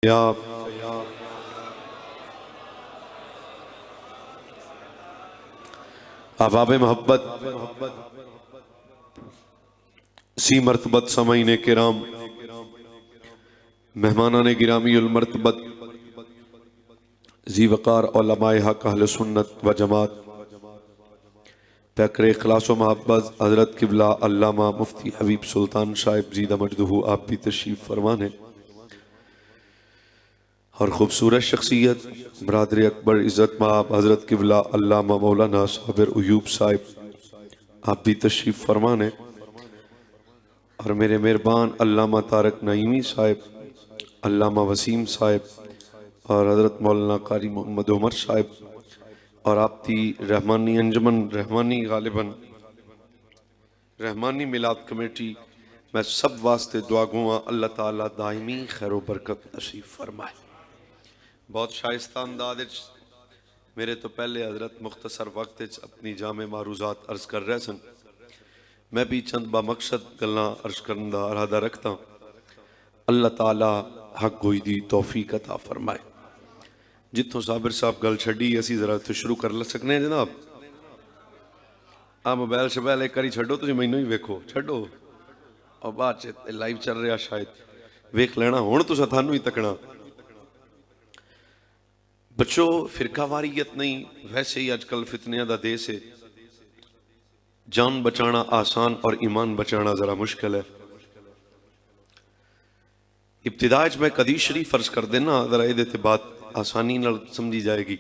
या अहबाब मोहब्बत सी मरतबत समईने किराम मेहमानान गिरामी उल मरतबत जी वक़ार उलमाए हक अहले सुन्नत व जमात पैकर इखलास व मोहब्बत हज़रत किबला अल्लामा मुफ्ती हबीब सुल्तान साहिब जीदा मजदहू आप भी तशरीफ़ फरमान है। और ख़ूबसूरत शख्सियत बरादर अकबर इज़्ज़त माब हज़रत किबला अल्लामा मौलाना साबिर अयूब साहिब आप भी तशरीफ़ फरमान है। और मेरे मेहरबान अल्लामा तारक नईमी साहिब, अल्लामा वसीम साहिब और हज़रत मौलाना कारी मोहम्मद उमर साहिब और आपकी रहमानी अंजमन रहमानी गालिबन रहमानी मिलाद कमेटी मैं सब वास्ते दुआ गुआ अल्लाह ताला दायमी खैर बरकत नसीब फरमाए। बहुत शाइस्ता अंदाज मेरे तो पहले हज़रत मुख्तसर वक्त अपनी जामे मारूजात अर्ज कर रहे सन, मैं भी चंद बामकसद गल्लां अर्ज करने दा इरादा रखता। अल्लाह ताला हक गोई दी तौफीक अता फरमाए। जितों साबिर साहब गल छड़ी असी जरा तो शुरू कर सकने हैं जनाब। आ मोबाइल शबाइल एक बारी छड्डो, तुसीं मैनू ही वेखो, छड्डो और बाद च लाइव चल रहा शायद वेख लेना, हुण तुसां थानू ही तकना। बच्चों फिरकावारीयत नहीं, वैसे ही अजकल फितनिया का देश है। जान बचाना आसान और ईमान बचाना जरा मुश्किल है। इब्तिदाज में कदी शरीफ फर्ज कर देना, जरा ये बात आसानी नाल समझी जाएगी।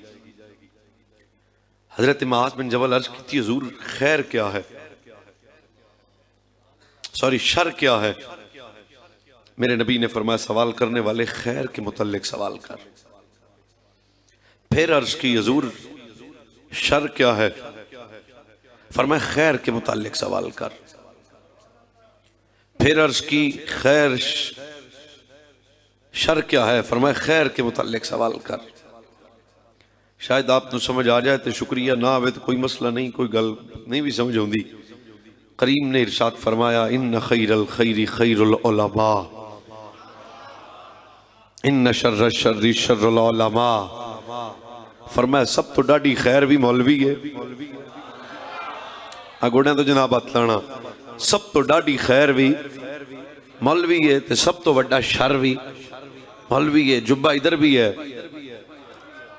हजरत मुआज़ बिन जबल अर्ज की हुजूर खैर क्या है, सॉरी शर क्या है। मेरे नबी ने फरमाया सवाल करने वाले खैर के मुतल्लिक सवाल कर। फिर अर्ज की हुजूर शर क्या है, फरमाया खैर के मुताल्लिक सवाल कर। फिर अर्ज की खैर शर क्या है, फरमाया खैर के मुताल्लिक सवाल कर। शायद आप तो समझ आ जाए तो शुक्रिया, ना आवे तो कोई मसला नहीं, कोई गल नहीं भी समझ आती। करीम ने इरशाद फरमाया इन्न खैरल खैरी खैरुल उलमा इन्न शर्र शर्री शर्रुल उलमा। फरमाया सब तो डाडी खैर भी मौलवी है। अगोड़िया तो जनाब हथ लाना, सब तो डाडी खैर भी मौलवी है, तो सब तो वड्डा शर भी मौलवी है। जुब्बा इधर भी है,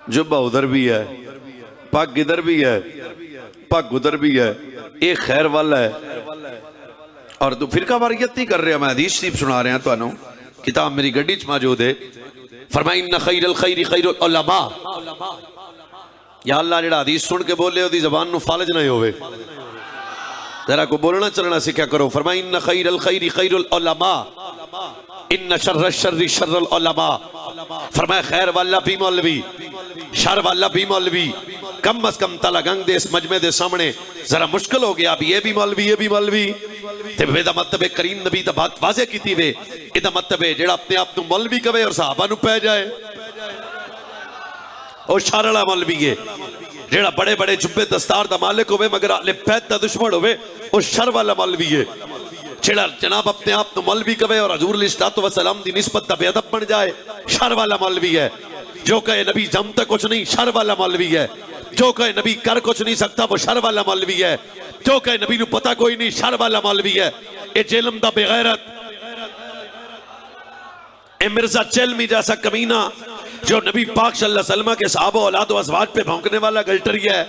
जुब्बा उधर भी है, पग इधर भी है, पग उधर भी है, एक खैर वाला है। और तू फिरका वारियत नहीं कर रहा, मैं हदीस शरीफ सुना रहा तुहानू, किताब मेरी गड्डी च मौजूद है। फरमाया इन्ना खैरल खैरी खैरुल उलमा। या अल्लाह जेड़ा हदीस सुन के बोले ओदी ज़बान नू फालज ना होवे, जरा को बोलना चलना सीखा करो। फरमाया इन्ना खैरल खैरी खैरुल उलमा इन्ना शर्र शर्री शर्रुल उलमा। फरमाया खैर वाला भी मौलवी, शर वाला भी मौलवी। कम अज कम तला गंग दे इस मजमे दे सामने जरा मुश्किल हो गया, अब ये भी मौलवी ये भी मौलवी। ते बेदा मतलब करीम नबी दा बात वाज़े कीती वे, इदा मतलब है जेड़ा अपने आप नू मौलवी कवे और सहाबा नू पै जाए ओ शर वाला मौलवी है। जेड़ा बड़े बड़े जुब्बे दस्तार दा मालिक होवे मगर अहले बैत दा दुश्मन होवे ओ शर वाला मौलवी है। जेड़ा जनाब अपने आप नू मौलवी कवे और हजूर अलैहिस्सलातु वस्सलाम दी निस्बत दा बेअदब बन जाए, शर वाला मौलवी है। जो कहे नबी जमता कुछ नहीं, शर वाला मौलवी है। जो कहे नबी कर कुछ नहीं सकता, वो शर वाला मौलवी है। जो कहे नबी नू पता कोई नहीं, शर वाला मौलवी है। ए जेलम दा बेगैरत, ए मिर्जा चेलमी जैसा कमीना जो नबी पाक सल्लल्लाहु अलैहि वसल्लम के सहाबा औलाद व अज़वाज पे भौंकने वाला गलटरिया है,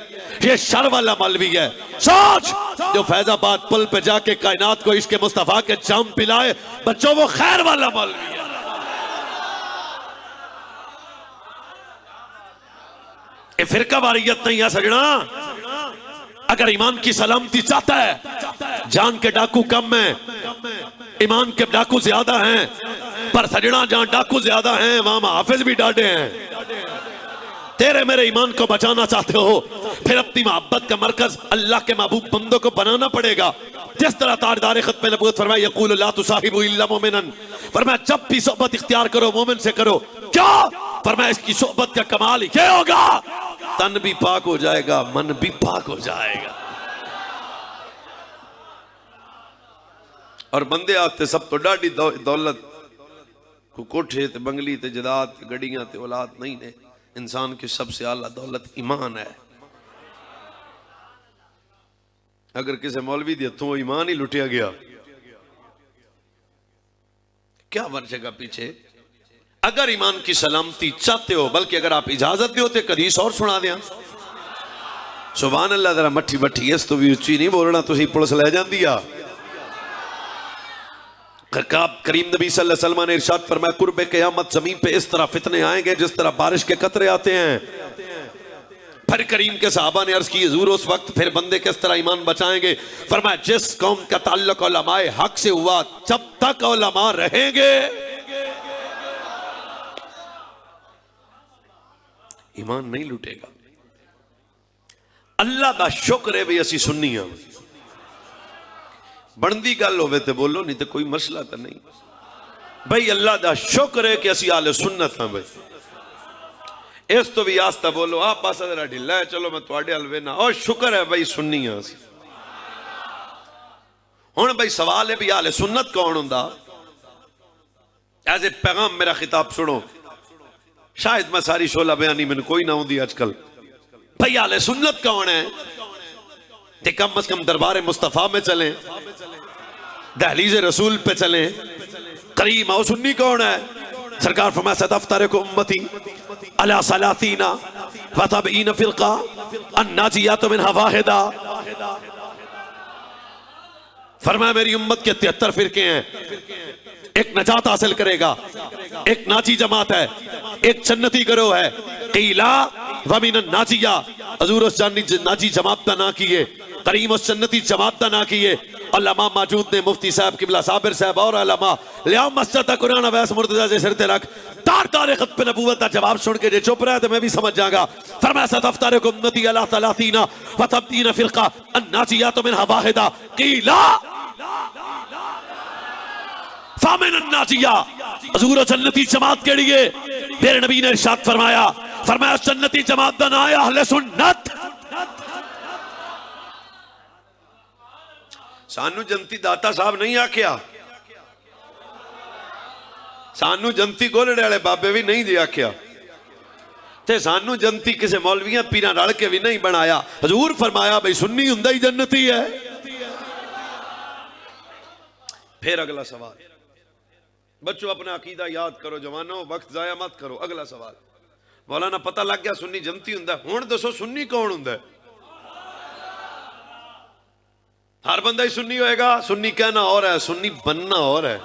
ये शर वाला मौलवी है। सोच, जो फैजाबाद पुल पे जाके कायनात को इसके मुस्तफा के जाम पिलाए बच्चों, वो खैर वाला मौलवी है। ये फिरका वारियत नहीं है सजना। अगर ईमान की सलामती चाहता है, जान के डाकू कम है, ईमान के डाकू ज्यादा हैं, पर सजना जहां डाकू ज्यादा हैं वहां हाफिज भी डाटे हैं। तेरे मेरे ईमान को बचाना चाहते हो, फिर अपनी मोहब्बत का मरकज अल्लाह के महबूब बंदों को बनाना पड़ेगा। जिस तरह ताजदार खत्म नबूवत फरमाया यक़ूलु ला तुसाहिबु इल्ला मुमिनन, फरमाया जब भी सोहबत इख्तियार करो मोमिन से करो। क्या फरमाया इसकी सोहबत का कमाल ये होगा, तन भी पाक हो जाएगा, मन भी पाक हो जाएगा। और बंदे आते सब तो डाडी दौलत को कोठे ते बंगली ते जदाद ते गड्डियां ते औलाद नहीं ने। इंसान की सबसे आला दौलत ईमान है। अगर किसी मौलवी के हथों ईमान ही लुटिया गया क्या बचेगा पीछे। अगर ईमान की सलामती चाहते हो, बल्कि अगर आप इजाजत दो तो हदीस और सुना दें। सुभान अल्लाह। जरा मठी मठी इस तो भी उच्ची नहीं बोलना, तुसी पुलिस ले जाती आ। करीम नबी सल्लल्लाहु अलैहि वसल्लम ने इरशाद फरमाया, कुर्बे क़यामत जमीन पे इस तरह फितने आएंगे जिस तरह बारिश के कतरे आते हैं। फिर करीम के सहाबा ने अर्ज की, हुजूर उस वक्त फिर बंदे किस तरह ईमान बचाएंगे। फरमाया, जिस कौम का ताल्लुक उलमाए हक से हुआ, जब तक उलमा रहेंगे ईमान नहीं लुटेगा। अल्लाह का शुक्र है भी असी सुन्नी हाँ। बनती गल होवे ते बोलो, नहीं तो कोई मसला तो नहीं। भाई अल्लाह का शुक्र है कि असी आले सुन्नत हाँ। भाई इस तो भी आस्ता बोलो, आप पासा जरा ढिला है, चलो मैं तुहाडे हल वेना। और शुक्र है भाई सुन्नी हाँ। हुण भाई सवाल है भी आले सुन्नत कौन हुंदा। एज ए पैगाम मेरा खिताब सुनो। शायद मैं सारी शोला बयानी मैंने कोई ना आउंदी अजकल। भाई आले सुन्नत कौन है? ते कम अज कम दरबार मुस्तफा में चले, दहलीज रसूल पे चले, करीम आओ। सुन्नी कौन है? सरकार फरमाया, सतफ्तारिकु उम्मती अला सलासीना व सबईन फिरका अन्नाजियातु मिनहा वाहिदा। फरमाया मेरी उम्मत के 73 फिरके हैं, एक नजात हासिल करेगा, एक नाची जमात है, एक जन्नती गिरोह है। कीला व मिनन नाजिया, हजूर उस नाजी जमात का ना किए, करीम उस जन्नती जमात का ना किए। अल्लामा मौजूद ने, मुफ्ती साहब किबला साबिर साहब और अल्लामा लिया मस्जिद का कुरान अवैस मुर्तजा से सिर ते रख। तार तारे खत पे नबूवत का जवाब सुन के जे चुप रहा तो मैं भी समझ जाऊंगा। फरमाया, सतफ्तारिकु उम्मती अला सलासीना व सबईन फिरका अन्नाजियातु मिनहा वाहिदा। कीला फामिन अन्नाजिया, हजूर जन्नती जमात केड़ी है? फिर नबी ने इरशाद फरमाया, फरमाया जन्नती जमात दा नाम है अहले सुन्नत। सानू जनती दाता साहब नहीं आख्या, सानू जनती गोलड़े वाले बाबे भी नहीं जी आख्या, ते सानू जनती किसी मौलवियां पीरा रल के भी नहीं बनाया। हजूर फरमाया भाई सुन्नी हुंदा ही जन्नती है। फिर अगला सवाल, बच्चों अपना अकीदा याद करो, जवानों वक्त जाया मत करो। अगला सवाल, मौलाना पता लग गया सुन्नी जनती हुंदा, हुण दसो सुन्नी कौन हुंदा? हर बंदा ही सुन्नी होएगा। सुन्नी कहना और है, सुन्नी बनना और है।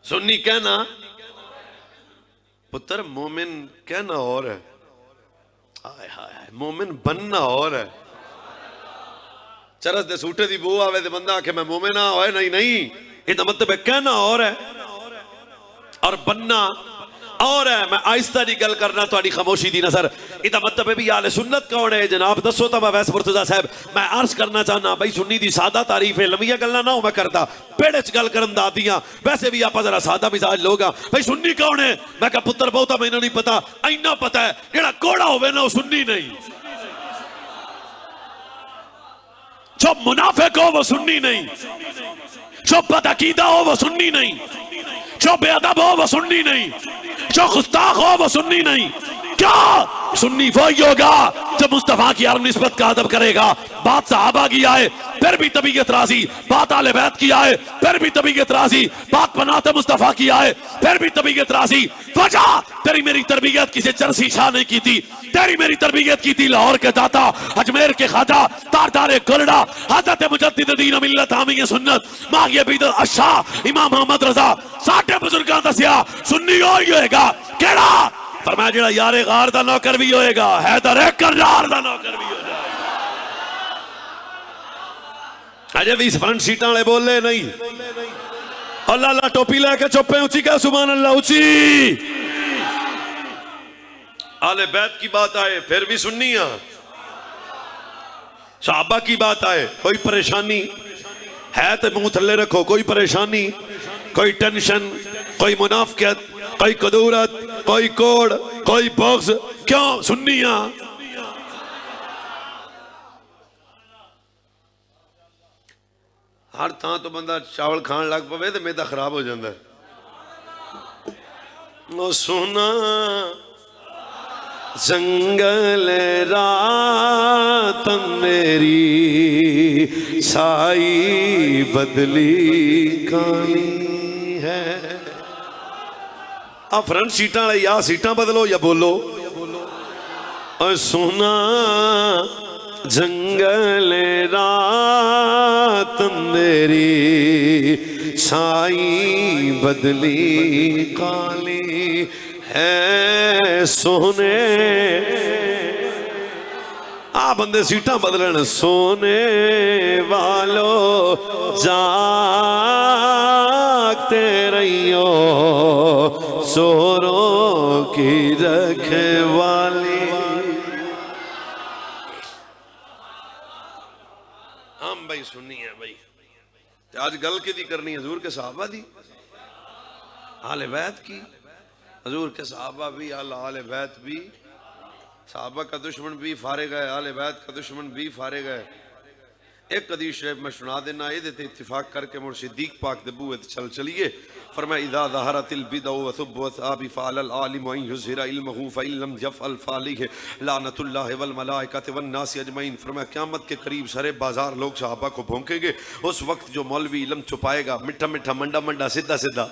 सुन्नी कहना पुत्र, मोमिन कहना और है। हाय हाय, मोमिन बनना और है। चरस दे सूटे दी बू आवे ते बंदा आखे मैं मोमिन हाँ, होए नहीं नहीं, ये तो मतलब है कहना और है और बनना और है। मैं आहिस्ता दी गल करना, थोड़ी खामोशी दी नजर। इदा मतलब है भी आले सुन्नत कौन है जनाब? दसो तो मैं वैस मुर्तजा साहब मैं अर्ज करना चाहना भाई सुन्नी दी सादा तारीफ है, लंबिया गल्ला ना हो मैं करता, पेड़े च गल करन दा दियां। वैसे भी आप जरा सादा मिजाज लोग आ। भाई सुन्नी कौन है? मैं कहा पुत्र बहुता मैनू नहीं पता, इन्ना पता है जेड़ा कोड़ा होवे ना वो सुन्नी नहीं, जो मुनाफिक हो वो सुन्नी नहीं, जो बदअकीदा हो वो सुन्नी नहीं, जो बेअदब हो वो सुन्नी नहीं, जो गुस्ताख हो वो सुन्नी नहीं। क्या सुन्नी वही होगा जब मुस्तफा की आलम निस्बत का अदब करेगा। बात सहाबा की आए फिर भी तबीयत राजी, बात आले बैत की आए फिर भी तबीयत राजी, बात बनाते मुस्तफा की आए फिर भी तबीयत राजी। वजह तेरी मेरी तरबियत किसी चरसी शाह ने की थी, तेरी मेरी तरबियत की थी लाहौर के दाता, अजमेर के खाजा, तारदारे गुलड़ा, हजरत मुजद्दिद दीन मिल्लत हामी सुन्नत मागिया बिदत अशाह इमाम मोहम्मद रजा। साढ़े बुजुर्गां दसिया सुन्नी होएगा केड़ा? फरमाया जेड़ा यारे गार दा नौकर भी होएगा, हैदर करार दा नौकर भी हो जाएगा। अजे भी फ्रंट सीटां वाले बोले नहीं, अल्लाह अल्लाह टोपी लेके चुप्पे ऊंची कह सुभान अल्लाह ऊंची। आले बैत की बात आए फिर भी सुन्नियां, सहाबा की बात आए कोई परेशानी है तो मुंह थल्ले रखो, कोई परेशानी, कोई टेंशन, कोई मुनाफिकत, कोई कदूरत, कोई कोड़, कोई बॉक्स, क्यों सुन्नियां? हर थां तो बंदा चावल खान लग पवे तो मेदा खराब हो जाता है। ओ सोना जंगल रात मेरी साई बदली काली है। आ फ्रंट सीटा वाले या सीटा बदलो या बोलो। और सोना जंगल रात मेरी छाई बदली काली है। सोने आ बंदे सीटा बदलन। सोने वालो जागते रहियो सोरों की रखवाली। हम भाई सुननी है भाई। आज गल की करनी हजूर के सहाबा दी, आले बैत की। हजूर के सहाबा भी आले बैत भी, सहाबा का दुश्मन भी फारिग है, आले बैत का दुश्मन भी फारिग है। एक हदीस शरीफ में सुना देना, ये इत्तिफाक करके मुड़ सिद्दीक पाक दे बूहे चल चलिए। फरमाया इदा ज़हरतिल बिदअ व सुब्बत आबि फ़अल आलिम व युज़हिरा इल्महु फ़इन लम यफ़अल फ़अलैहि लानतुल्लाहि वल मलाइकति वन नास अजमईन। फरमाया क़यामत के करीब सारे बाजार लोग सहाबा को भौंकेंगे। उस वक्त जो मौलवी इल्म छुपाएगा, मिठा मिठा मंडा मंडा सीधा सीधा,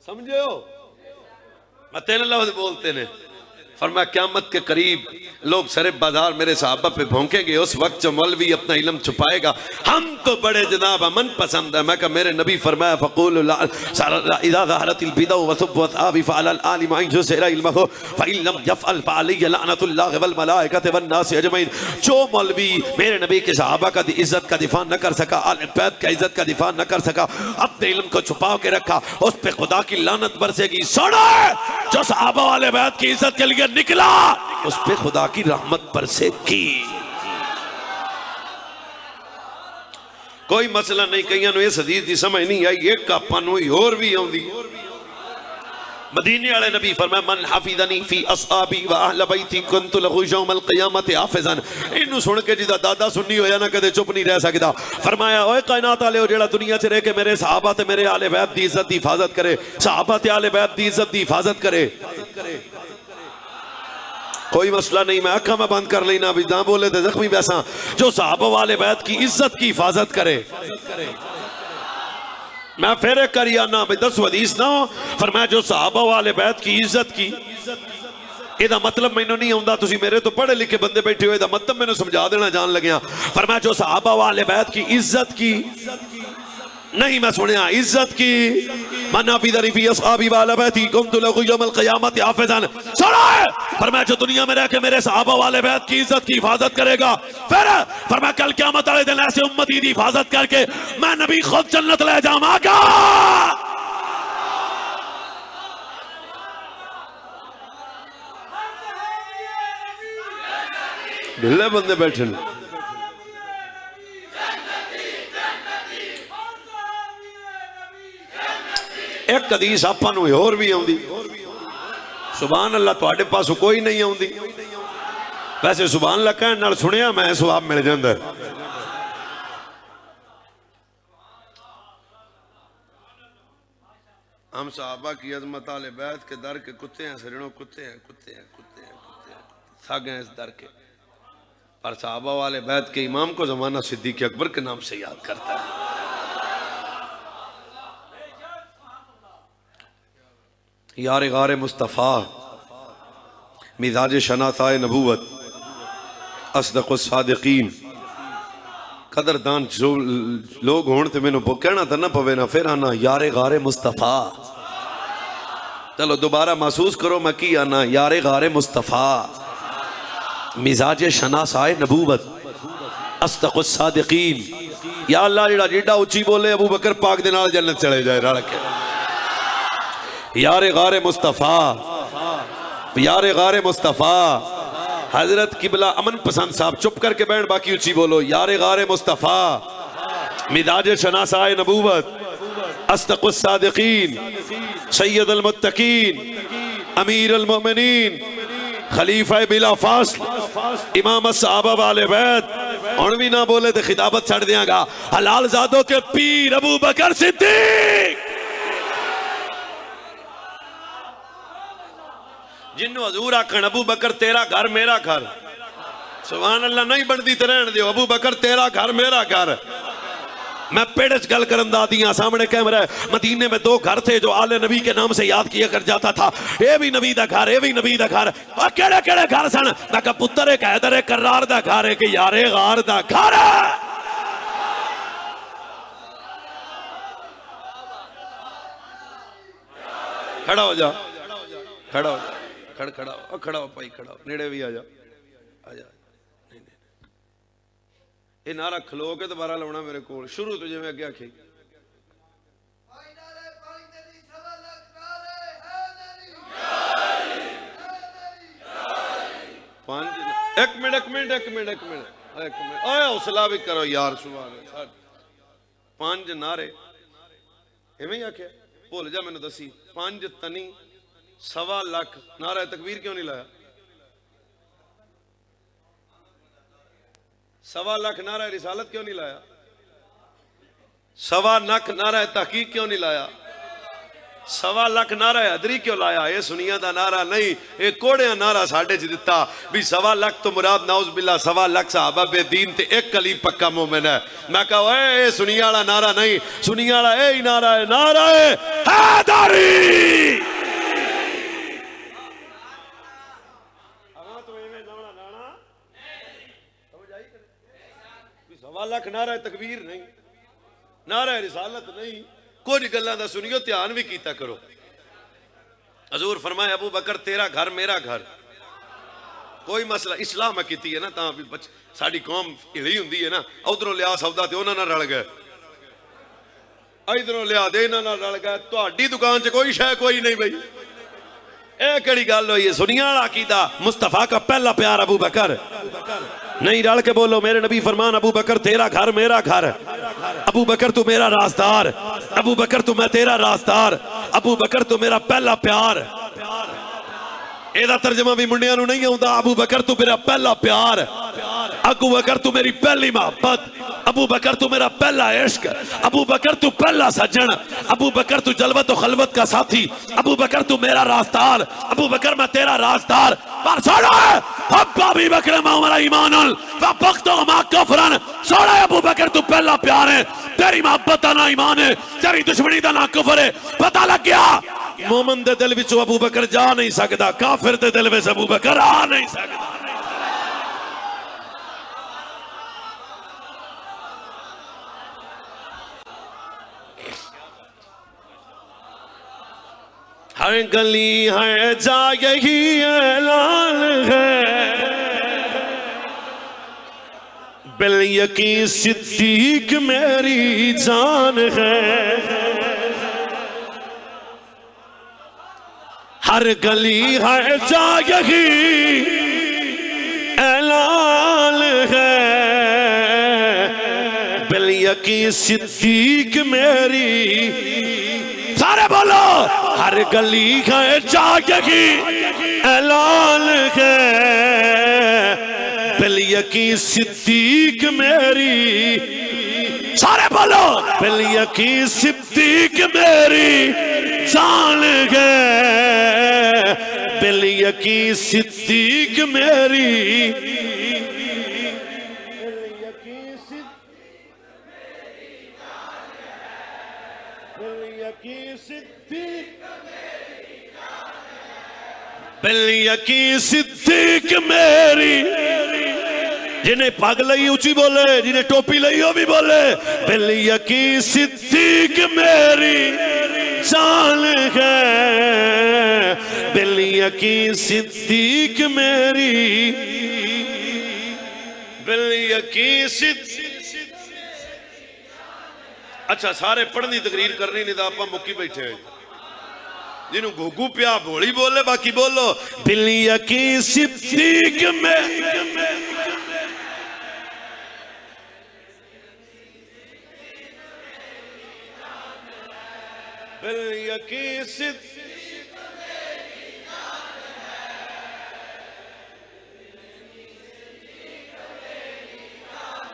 समझे हो? मैं तीन लफ्ज़ बोलते ने। फरमाया क़यामत के करीब लोग सारे बाजार मेरे सहाबा पे भौंकेंगे। उस वक्त जो मौलवी अपना इल्म छुपाएगा, हम तो बड़े जनाब अमन पसंद है। मैं कहा मेरे नबी फरमाया फ़क़ूलु इज़ा ज़हरतिल बिदअ व सुब्बत आबि फ़अल आलिम अन युज़हिरा इल्महु फ़इन लम यफ़अल फ़अलैहि लानतुल्लाहि वल मलाइकति वन नास अजमईन। जो मौलवी मेरे नबी के सहाबा का इज्जत का दिफा न कर सका, आले बैत का इज्जत का दिफा न कर सका, अपने इल्म को छुपा के रखा, उस पे खुदा की लानत बरसेगी। सुनो, जो सहाबा वाले बैत की इज्जत के लिए निकला, उस पे खुदा की रहमत बरसेगी। कोई मसला नहीं। कईयां नूं इस हदीस दी समझ नहीं आई। एक आपां नूं होर भी आउंदी। मदीने वाले नबी फरमाया मन हाफिज़नी फी असहाबी व अहल बैती कुंतु लहु यौमल क़ियामत हाफिज़न। इन्हू सुन के जिदा दादा सुन्नी होया ना कदे चुप नहीं रह सकदा। फरमाया ओए कायनात वाले हो, जेड़ा दुनिया च रह के मेरे सहाबा ते मेरे आले बैत दी इज्जत दी हिफाजत करे, सहाबा ते आले बैत दी इज्जत दी हिफाजत करे। कोई मसला नहीं। मैं अखा में बंद कर लेना, भी ना बोले तो जख्मी वैसा। जो सहाबा वाले बैत की इज्जत की हिफाजत करे। मैं फिर एक करिया ना भाई 10 हदीस ना हो। फरमाया जो सहाबा वाले बैत की इज्जत की, इहदा मतलब मैनू नहीं आउंदा, तुसी मेरे तो पढ़े लिखे बंदे बैठे हो, इहदा मतलब मैनू समझा देना जान लग्या। फरमाया जो सहाबा वाले बैत की इज्जत की, नहीं मैं सुनिया इज्जत की। मना फिदरी फी असहाबी वाला बैती कुंतु लहु यौमल क़ियामत हाफिज़न। सुनो, फरमाया जो दुनिया में रह के मेरे सहाबा वाले बैत की इज्जत की हिफाजत करेगा, फिर फरमाया कल क़यामत वाले दिन ऐसे उम्मती की हिफाजत करके मैं नबी खुद जन्नत ले जाऊंगा। ढिले बंदे बैठे। एक हदीस आपां नूं होर भी आउंदी। सुभान अल्लाह, तुहाडे पास कोई नहीं आउंदी। वैसे सुभान अल्लाह कहण नाल सुनिया मैं सवाब मिल जांदा। हम सहाबा की अजमत आले बैत के दर के कुत्ते हैं, सजनों कुत्ते हैं, कुत्ते हैं, कुत्ते हैं, कुत्ते हैं, थक गए इस दर के। पर सहाबा वाले बैत के इमाम को जमाना सिद्दीक अकबर के नाम से याद करता है। यार गारे मुस्तफ़ा मिजाज शनासाए नबूवत असदक़ुस सादिक़ीन कदरदान जो लोग होण ते मैनू कहना तो ना पवे ना, फिर आना यारे गारे मुस्तफ़ा। चलो दोबारा महसूस करो मैं की आना, यारे गारे मुस्तफ़ा मिजाज शनासाए नबूवत असदक़ुस सादिक़ीन। या अल्लाह जेड़ा जिड्डा उच्ची बोले अबू बकर पाक दे नाल जन्नत चले जाए रल के। यारे गारे मुस्तफ़ा, यारे गारे मुस्तफ़ा। हजरत किबला अमन पसंद साहब चुप करके बैठ, बाकी उच्ची बोलो। यारे गारे मुस्तफ़ा मिजाज शनासाए नबूवत असदक़ुस सादिक़ीन सय्यद अल मुत्तकीन अमीर अल मोमिनीन खलीफा बिला फास्ल इमाम सहाबा वाले बैत हुण भी ना बोले तो खिताबत छड़ दियांगा। हलाल जादों के पीर अबू बकर सिद्दीक, जिन्हों हजूर आखन अबू बकर तेरा घर मेरा घर, सुभान अल्लाह, नहीं बनती तो रहने दियो, अबू बकर तेरा घर मेरा घर। मैं पेड़ च गल करन दा दियां, सामने कैमरा है। मदीने में 2 घर थे जो आले नबी के नाम से याद किया कर जाता था। ये भी नबी दा घर, ये भी नबी दा घर। और केड़े केड़े घर सन? मैं कहा पुत्र एक हैदर एक करार दा घर है कि यारे गार दा घर है। खड़ा हो जा, खड़ा हो जा, खड़ा हो, खड़ा हो भाई, खड़ा हो, नेड़े भी आ जा, आ जा। ये नारा खलो के दोबारा लाना मेरे को शुरू तो जिवें अगे आखी। एक मिनट हौसला भी करो यार, सुभान। 5 नारे इवें ही आख्या, भुल जा मैनू दसी। 5 तनी 1.25 लाख नारा तकबीर क्यों नहीं लाया? 1.25 लाख नारा रिसालत क्यों नहीं लाया? 1.25 लाख नारा तहकीक क्यों नहीं लाया? 1.25 लाख नारा हैदरी क्यों लाया? ये सुनिया दा नारा नहीं, ये कोड़िया नारा साढ़े च दिता भी 1.25 लाख तो मुराद नाउज बिल्ला 1.25 लाख सहाबा बेदीन ते एक अली पक्का मोमिन है। मैं कहा ये सुनिया वाला नारा नहीं, सुनिया वाला यही नारा है, नारा है हैदरी। 1.25 लाख नारा तकबीर नहीं, नारा रिसालत नहीं, कुछ गल्लां दा सुनियो, ध्यान भी कीता करो। हजूर फरमाए अबू बकर तेरा घर मेरा घर। कोई मसला इस्लाह मैं की है ना, तां भी साडी कौम हिली हुंदी है ना, उधरों लिया सौदा ते उन्हां नाल रल गए, इधरों लिया दे इन्हां नाल रल गए, तुहाडी दुकान च कोई शै कोई नहीं भाई। ए केड़ी गल होई है? सुनिया वाला अकीदा, मुस्तफा का पहला प्यार अबू बकर। नहीं रल के बोलो, मेरे नबी फरमान अबू बकर तेरा घर मेरा घर, अबू बकर तू मेरा राजदार, अबू बकर तू मैं तेरा राजदार, अबू बकर तू मेरा पहला प्यार। एदा तर्जमा भी मुंडियां नूं नहीं आउंदा। अबू बकर तू मेरा पहला प्यार, अबू बकर तू मेरी पहली मोहब्बत, अबू बकर तू मेरा पहला इश्क, अबू बकर तू पहला सज्जन, अबू बकर तू जलवत और खलवत का साथी, अबू बकर तू मेरा राजदार, अबू बकर मैं तेरा राजदार। पर अबू बकर मैं ईमानुल व बख्तो मा कफरन, सोना अबू बकर तू पहला प्यार है, तेरी मोहब्बत का ना ईमान है, तेरी दुश्मनी का ना कुफर है। पता लग गया मोमिन दे दिल विचों अबू बकर जा नहीं सकता, काफिर दे दिल विच अबू बकर आ नहीं सकता। हर गली है जा यही ऐलान है, बिल यकीन सिद्दीक मेरी जान है। हर गली है जा यही ऐलान है, बिल यकीन सिद्दीक मेरी। सारे बोलो, हर गली है जा यही ऐलान है, बिल यकीन सिद्दीक मेरी। सारे बोलो, बिल यकीन सिद्दीक मेरी जान है, बिल यकीन सिद्दीक मेरी। बिल यकीन सिद्दीक मेरी। जिन्हें पग लई उची बोले, जिन्हें टोपी लई वो भी बोले, बिल यकीन सिद्दीक मेरी जान है, बिल यकीन सिद्दीक मेरी, बिल यकीन सिद्दीक। अच्छा सारे पढ़नी तकरीर करनी नहीं तो आप मुक्की बैठे हैं। जिन्हों घोगू पिया भोली बोले, बाकी बोलो बिल यकीन सिद्दीक में। बिल यकीन सिद्दीक मेरी जान है, बिल यकीन सिद्दीक मेरी जान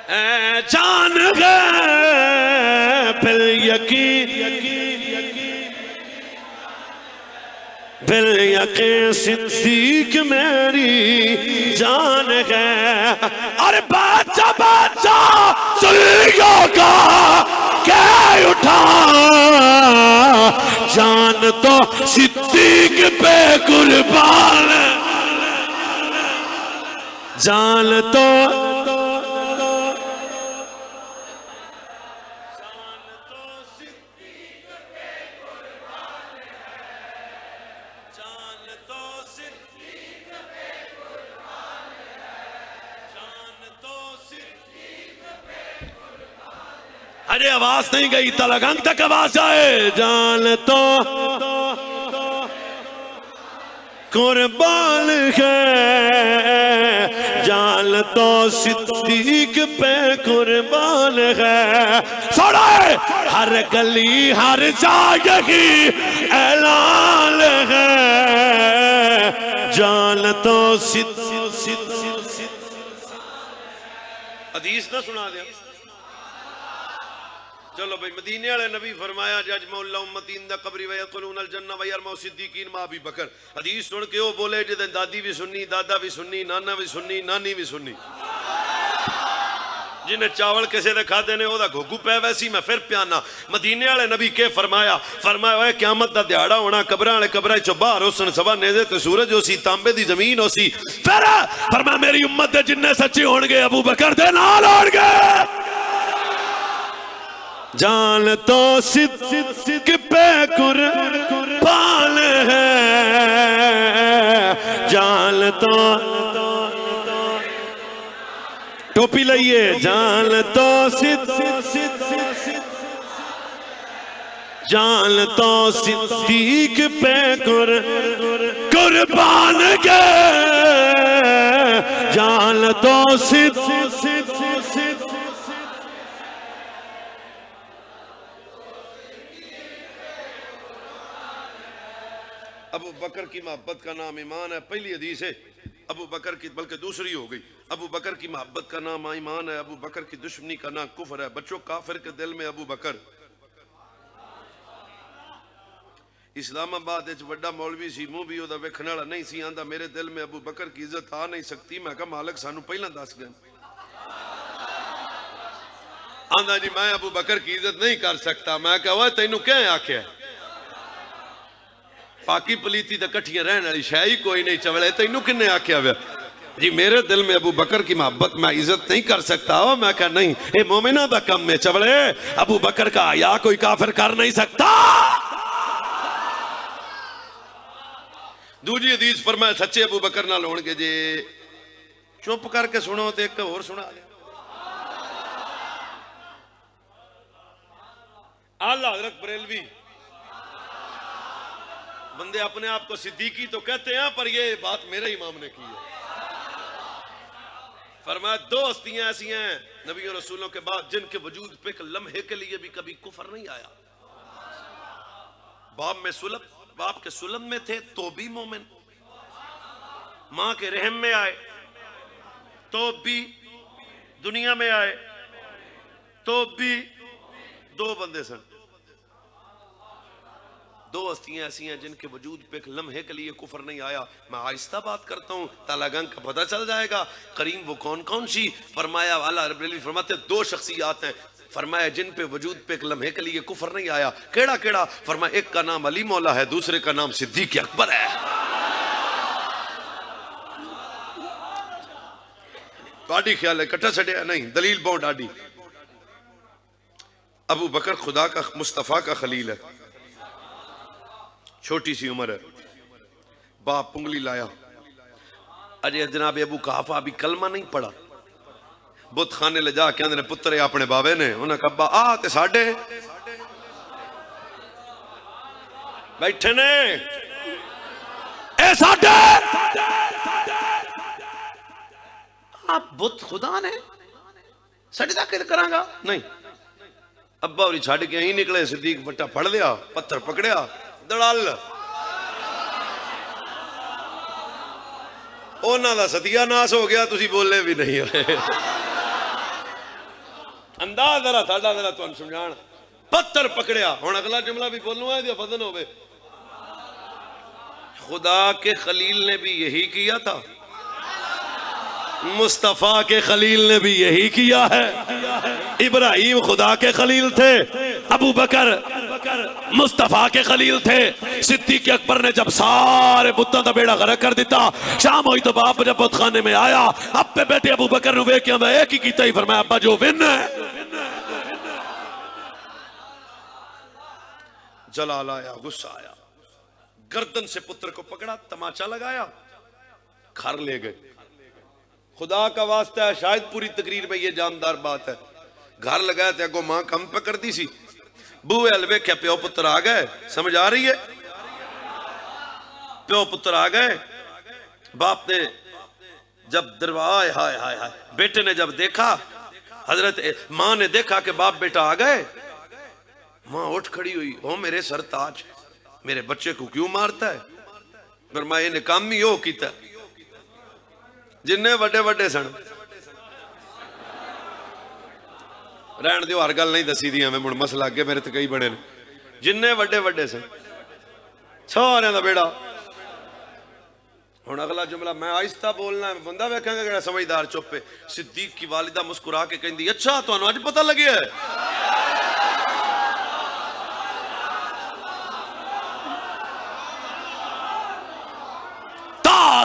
जान गए फिर यकीन सिद्दीक मेरी जान है। अरे बाचा बाचा सुलियों का क्या उठा, जान तो सिद्दीक पे कुर्बान, जान तो अरे आवाज नहीं गई, तलगंग तक आवाज आए। जान तो कुर्बान है, जान तो सिद्दीक पे कुर्बान है। सुनाए हर गली हर जगह ऐलान है, जान तो हदीस ना सुना दिया। चलो भाई, मदीने वाले नबी फरमाया जज मौला उम्मती इंदा कब्री व यदखुलून अल जन्नह व यरमौ सिद्दीकीन मा अबी बकर। हदीस सुन के वो बोले जिदे दादी भी सुन्नी, दादा भी सुन्नी, नाना भी सुन्नी, नानी भी सुन्नी। जिन्हें चावल किसी दे खादे ने ओदा घोगू पै वैसी मैं फिर प्याना। मदीने वाले नबी के फरमाया क़यामत दा दिहाड़ा होना, कब्रां वाले कब्रां चों बाहर होसन, सवा नेज़े ते सूरज होसी, तांबे दी जमीन होसी। फिर फरमाया मेरी उम्मत दे जिन्ने सच्चे होणगे अबू बकर दे नाल होणगे। जान तो सिद्दीक पे कुर्बान है, जान तो टोपी लाइए, जान तो जान तो सिद्दीक पे कुर्बान के, जान तो अबू बकर की मोहब्बत का नाम ईमान है। पहली हदीस है अबू बकर की, बल्कि दूसरी हो गई। अबू बकर की मोहब्बत का नाम ईमान है, अबू बकर की दुश्मनी का नाम कुफर है। बच्चों, काफिर के दिल में अबू बकर। इस्लामाबाद वड्डा मौलवी सी, मुंह भी ओदा वेखण वाला नहीं सी, आंदा मेरे दिल में अबू बकर की इज्जत आ नहीं सकती। मैं कहा मालिक सानू पहला दस गए। आंदा जी मैं अबू बकर की इज्जत नहीं कर सकता। मैं कहा तेनू क्या आख्या, पाकी पलीती तो कट्ठियां रहने वाली शै ही कोई नहीं चवले, तेनू किन्ने आख्या वे जी मेरे दिल में अबू बकर की मोहब्बत मैं इज्जत नहीं कर सकता। मैं कहा नहीं, ये मोमिना दा कम में चवले, अबू बकर का हया कोई काफिर कर नहीं सकता। दूजी हदीस फरमाया सच्चे अबू बकर नाल होणगे जे। चुप करके सुनो तो एक होर सुना दे। आला हज़रत बरेलवी बंदे अपने आप को सिद्दीकी तो कहते हैं, पर ये बात मेरे इमाम ने की है। फरमाया दो हस्तियां ऐसी हैं नबी और रसूलों के बाद जिनके वजूद पे एक लम्हे के लिए भी कभी कुफर नहीं आया। बाप के सुलम में थे तो भी मोमिन, मां के रहम में आए तो भी, दुनिया में आए तो भी, दो बंदे सन। दो हस्तियां ऐसी हैं जिनके वजूद पे एक लम्हे के लिए कुफर नहीं आया। मैं आहिस्ता बात करता हूँ, तालागंग का पता चल जाएगा। करीम वो कौन कौन सी? फरमाया वाला रब्बी फरमाते दो शख्सियात हैं, फरमाया जिन पे वजूद पे एक लम्हे के लिए कुफर नहीं आया। केड़ा केड़ा? फरमाया एक का नाम अली मौला है, दूसरे का नाम सिद्दीक अकबर है। डाडी ख्याल है कट्ठा छड़िया नहीं, दलील बहुत डाडी। अबू बकर खुदा का मुस्तफ़ा का खलील है, छोटी सी उम्र है, बाप पुंगली लाया। अरे जनाब अबू कहाफा अभी कलमा नहीं पढ़ा, बुत खाने ले जा के पुत्र अपने बाबे ने, उन्हें कहा आ ते साडे बैठे ने ए साडे, आप बुत खुदा ने सजदा करांगा नहीं। अब्बा और छड़ के ही निकले, सिद्दीक बट्टा फड़ लिया, पत्थर पकड़िया, दड़ल उन्हों का सतियानाश हो गया, तुसी बोले भी नहीं होए। अंदाज जरा साडा जरा तुहानू समझाण पत्थर पकड़िया हुण अगला जुमला भी बोलूंगा ये फजन होवे खुदा के खलील ने भी यही किया था मुस्तफा के खलील ने भी यही किया है इब्राहिम खुदा के खलील थे अबू बकर मुस्तफा के खलील थे सिद्दीक अकबर ने जब सारे बुतों का बेड़ा गर्क कर दिता शाम हुई तो बाप जब बुतखाने में आया अब पे बेटे अबू बकर ने वेख के एक ही किया ही फरमाया अब्बा जो विन है जलाल आया गुस्सा आया गर्दन से पुत्र को पकड़ा तमाचा लगाया घर ले गए खुदा का वास्ता है शायद पूरी तकरीर में ये जानदार बात है घर लगाया थे अगो मां कम पे कर दी सी बूहे हल वेख्या प्यो पुत्र आ गए समझ आ रही है प्यो पुत्र आ गए बाप ने जब दरवाज़ा हाय हाय हाय बेटे ने जब देखा हजरत मां ने देखा कि बाप बेटा आ गए मां उठ खड़ी हुई ओ मेरे सरताज मेरे बच्चे को क्यों मारता है पर मैं इन्हें काम ही हो किया जिन्ने वड्डे वड्डे सन रहन दियो हर गल नहीं दसी दी मैं मुड़ मसला अगे मेरे तो कई बने ने जिन्ने वड्डे वड्डे सन सारे दा बेड़ा हुण अगला जुमला मैं आहिस्ता बोलना है बंदा वेखांगा कि समझदार चुप है सिद्दीक की वालिदा मुस्कुरा के कहंदी अच्छा तुहानू अज पता लगे है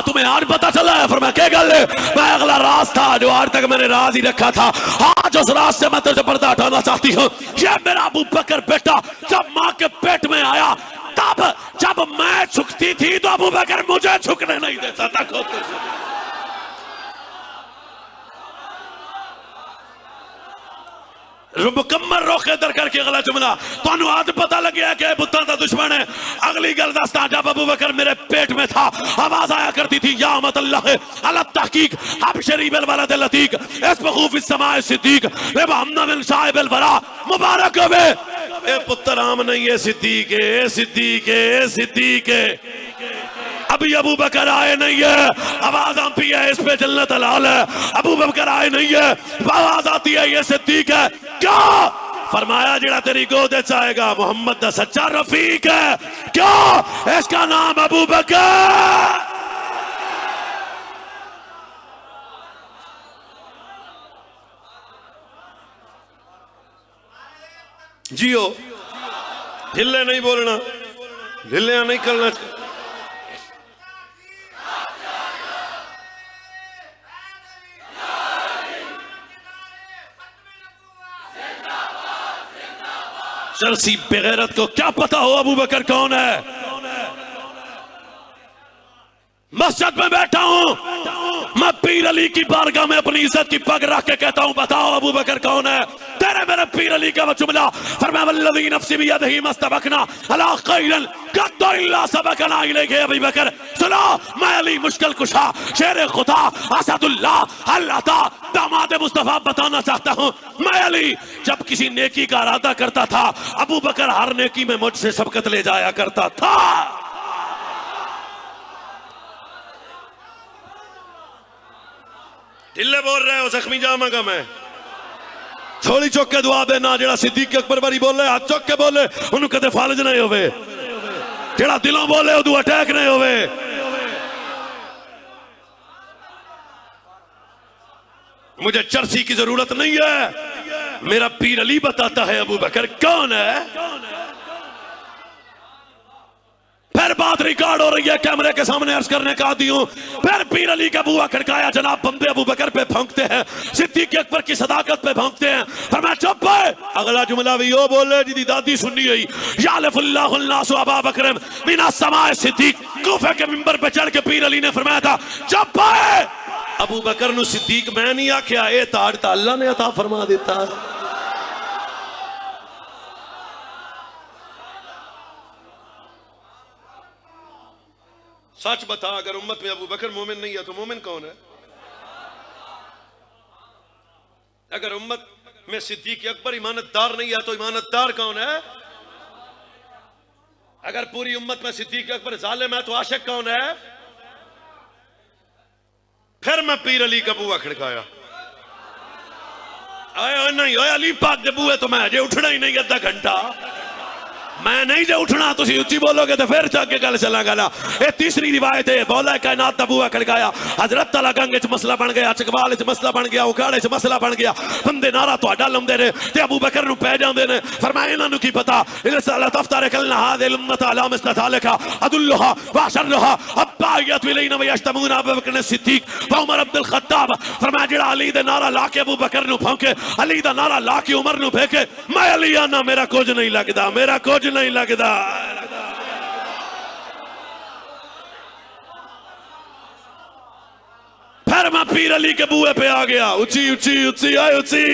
तुम्हें आज पता चला है फिर मैं क्या गल है मैं अगला राज था जो आज तक मैंने राज ही रखा था आज उस राज से मैं तुझे पर्दा हटाना चाहती हूँ ये मेरा अबू बकर बेटा जब माँ के पेट में आया तब जब मैं झुकती थी तो अबू बकर मुझे झुकने नहीं देता था मुकम्मल रोके दर करके अगला जुमला तुहानू आज पता लगे कि बुतां दा दुश्मन है अगली गल दसदा जब अबू बकर मेरे पेट में था आवाज आया करती थी या अमत अल्लाह अला तहकीक अबशरी बिल वलद लतीक इसबगू फिस समाए सिद्दीक लिबहमना मिन शाइबिल वरा मुबारक होवे ए पुत्र आम नहीं है सिद्दीक है सिद्दीक है सिद्दीक है अभी अबू बकर आए नहीं है आवाज आती है इस पे जन्नत हलाल है अबू बकर आए नहीं है आवाज आती है ये सिद्दीक है क्या फरमाया जेड़ा तेरी गोद आएगा मोहम्मद दा सच्चा रफीक है क्यों इसका नाम अबू बकर जियो ढिल्ले नहीं बोलना ढिल्ले नहीं करना चर्सी बेगैरत को क्या पता हो अबू बकर कौन है मस्जिद में बैठा हूं मैं पीर अली की बारगाह में अपनी इज्जत की पग रख के कहता हूं बताओ अबू बकर कौन है तेरे मेरे पीर अली का जुमला फरमाया वल्लज़ी नफ्सी बियदिही मस्तबकना अला खैरन कद्दो इल्ला सबकना इलैहि अबू बकर सुनो मैं अली मुश्किल कुशा शेर खुदा असदुल्लाह अल्लाह दामाद मुस्तफा बताना चाहता हूं मैं अली जब किसी नेकी का इरादा करता था अबू बकर हर नेकी में मुझसे सबकत ले जाया करता था ढिल्ले बोल रहे हो जख्मी जामागा मैं छोली चौक के दुआ देना जेड़ा सिद्दीक अकबर बारी बोले हाथ चौक के बोले उन्होंने कदे फालज नहीं होवे जेड़ा दिलों बोले उदू अटैक नहीं होवे मुझे चर्सी की जरूरत नहीं है मेरा पीर अली बताता है अबू बकर कौन है फिर बात रिकॉर्ड हो रही है कैमरे के सामने अर्ज करने का आदी हूं फिर पीर अली का बुआ खड़काया जनाब बंदे अबू बकर पे भौंकते हैं सिद्दीक अकबर की सदाकत पे भौंकते हैं फिर मैं चुप है अगला जुमला भी यो बोले जिदी दादी सुननी हुई यालफुल्लाहु अन्नासु अबा बकर मिना समाए सिद्दीक कूफे के मिंबर पे चढ़ के पीर अली ने फरमाया था चुप है अबू बकर नु सिद्दीक मैं नहीं आख्या ए ताज ता अल्लाह ने अता फरमा देता सच बता अगर उम्मत में अबू बकर मोमिन नहीं है तो मोमिन कौन है अगर उम्मत में सिद्दीक अकबर ईमानतदार नहीं है तो ईमानतदार कौन है अगर पूरी उम्मत में सिद्दीक अकबर जालिम है तो आशिक कौन है फिर मैं पीर अली का बुआ खड़काया नहीं ओए अली पाक दे बूहे तो मैं अजे उठना ही नहीं अद्धा घंटा मैं नहीं जो उठना तुसी उच्ची बोलोगे तो फिर जाके गल चलांगा ना। ये तीसरी रिवायत है मौला कायनात दा बूहा खड़काया हजरत तला गंग च मसला बन गया चकवाल च मसला बन गया उखाड़े च मसला बन गया बंदे नारा तुहाडा लाउंदे ने ते अबू बकर नु पै जांदे ने फरमाया इन्हां नु की पता इरसाला तफ्तार कलना हादिल उम्मत अला मस्ततालका अदुल्लहा व शरहा अब्बायत इलैना व यश्तमून अबू बकर सिद्दीक व उमर अब्दुल खत्ताब फरमाया जेड़ा अली दे नारा ला के अबू बकर नु फौके अली दा नारा ला के उमर नु फेंके मैं अली आना मेरा कुछ नहीं लगदा मेरा कुछ नहीं लगदा। फिर मैं पीर अली के बूहे पे आ गया ऊंची ऊंची ऊंची आए ऊंची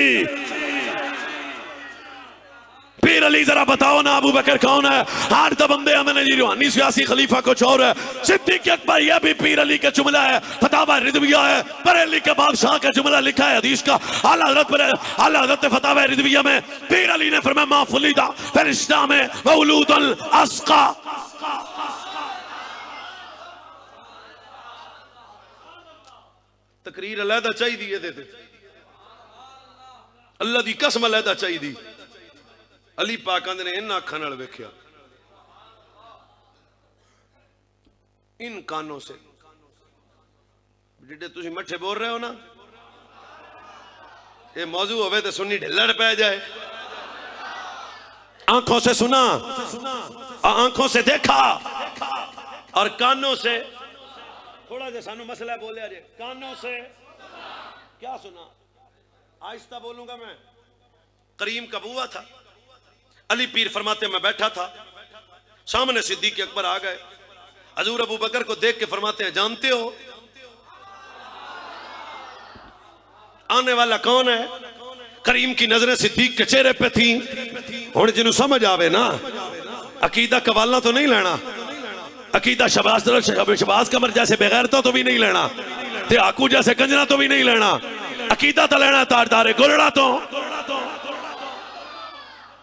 पीर अली जरा बताओ ना अबू बकर कौन है। हार तो बंदे हमें जी रूहानी सियासी खलीफा कुछ और है। सिद्दीक अकबर यह भी पीर अली का जुमला है फतावा रिजविया है बरेली के बादशाह का जुमला लिखा है हदीस का आला हज़रत फतावा रिजविया में पीर अली ने फरमाया मा फुलिदा फिर इस्लाम में मौलूदुल अस्का तकरीर अलहदा चाहिए अल्लाह दी कसम अलहदा चाहिए। अली पाक ने इन अखा नाल वेख्या इन कानों से जिडे तुसी मठे बोल रहे हो ना ये मौजू होवे तो सुन्नी ढिल्लड़ पै जाए। आंखों से सुना आंखों से देखा और कानों से थोड़ा जा सानू मसला बोलिया जे कानों से क्या सुना आहिस्ता बोलूंगा मैं। करीम का बुआ था अली पीर फरमाते मैं बैठा था सामने सिद्दीक अकबर आ गए हजूर अबू बकर को देख के फरमाते हैं जानते हो आने वाला कौन है। करीम की नजरें सिद्दीक के चेहरे पे थी हुण जिन्हों समझ आवे ना अकीदा कवालना तो नहीं लेना अकीदा शबाज कमर जैसे बेगैरता तो भी नहीं लेना ते आकू जैसे कंजना तो भी नहीं लेना अकीदा तो लेना ताजदारे गुलड़ा तो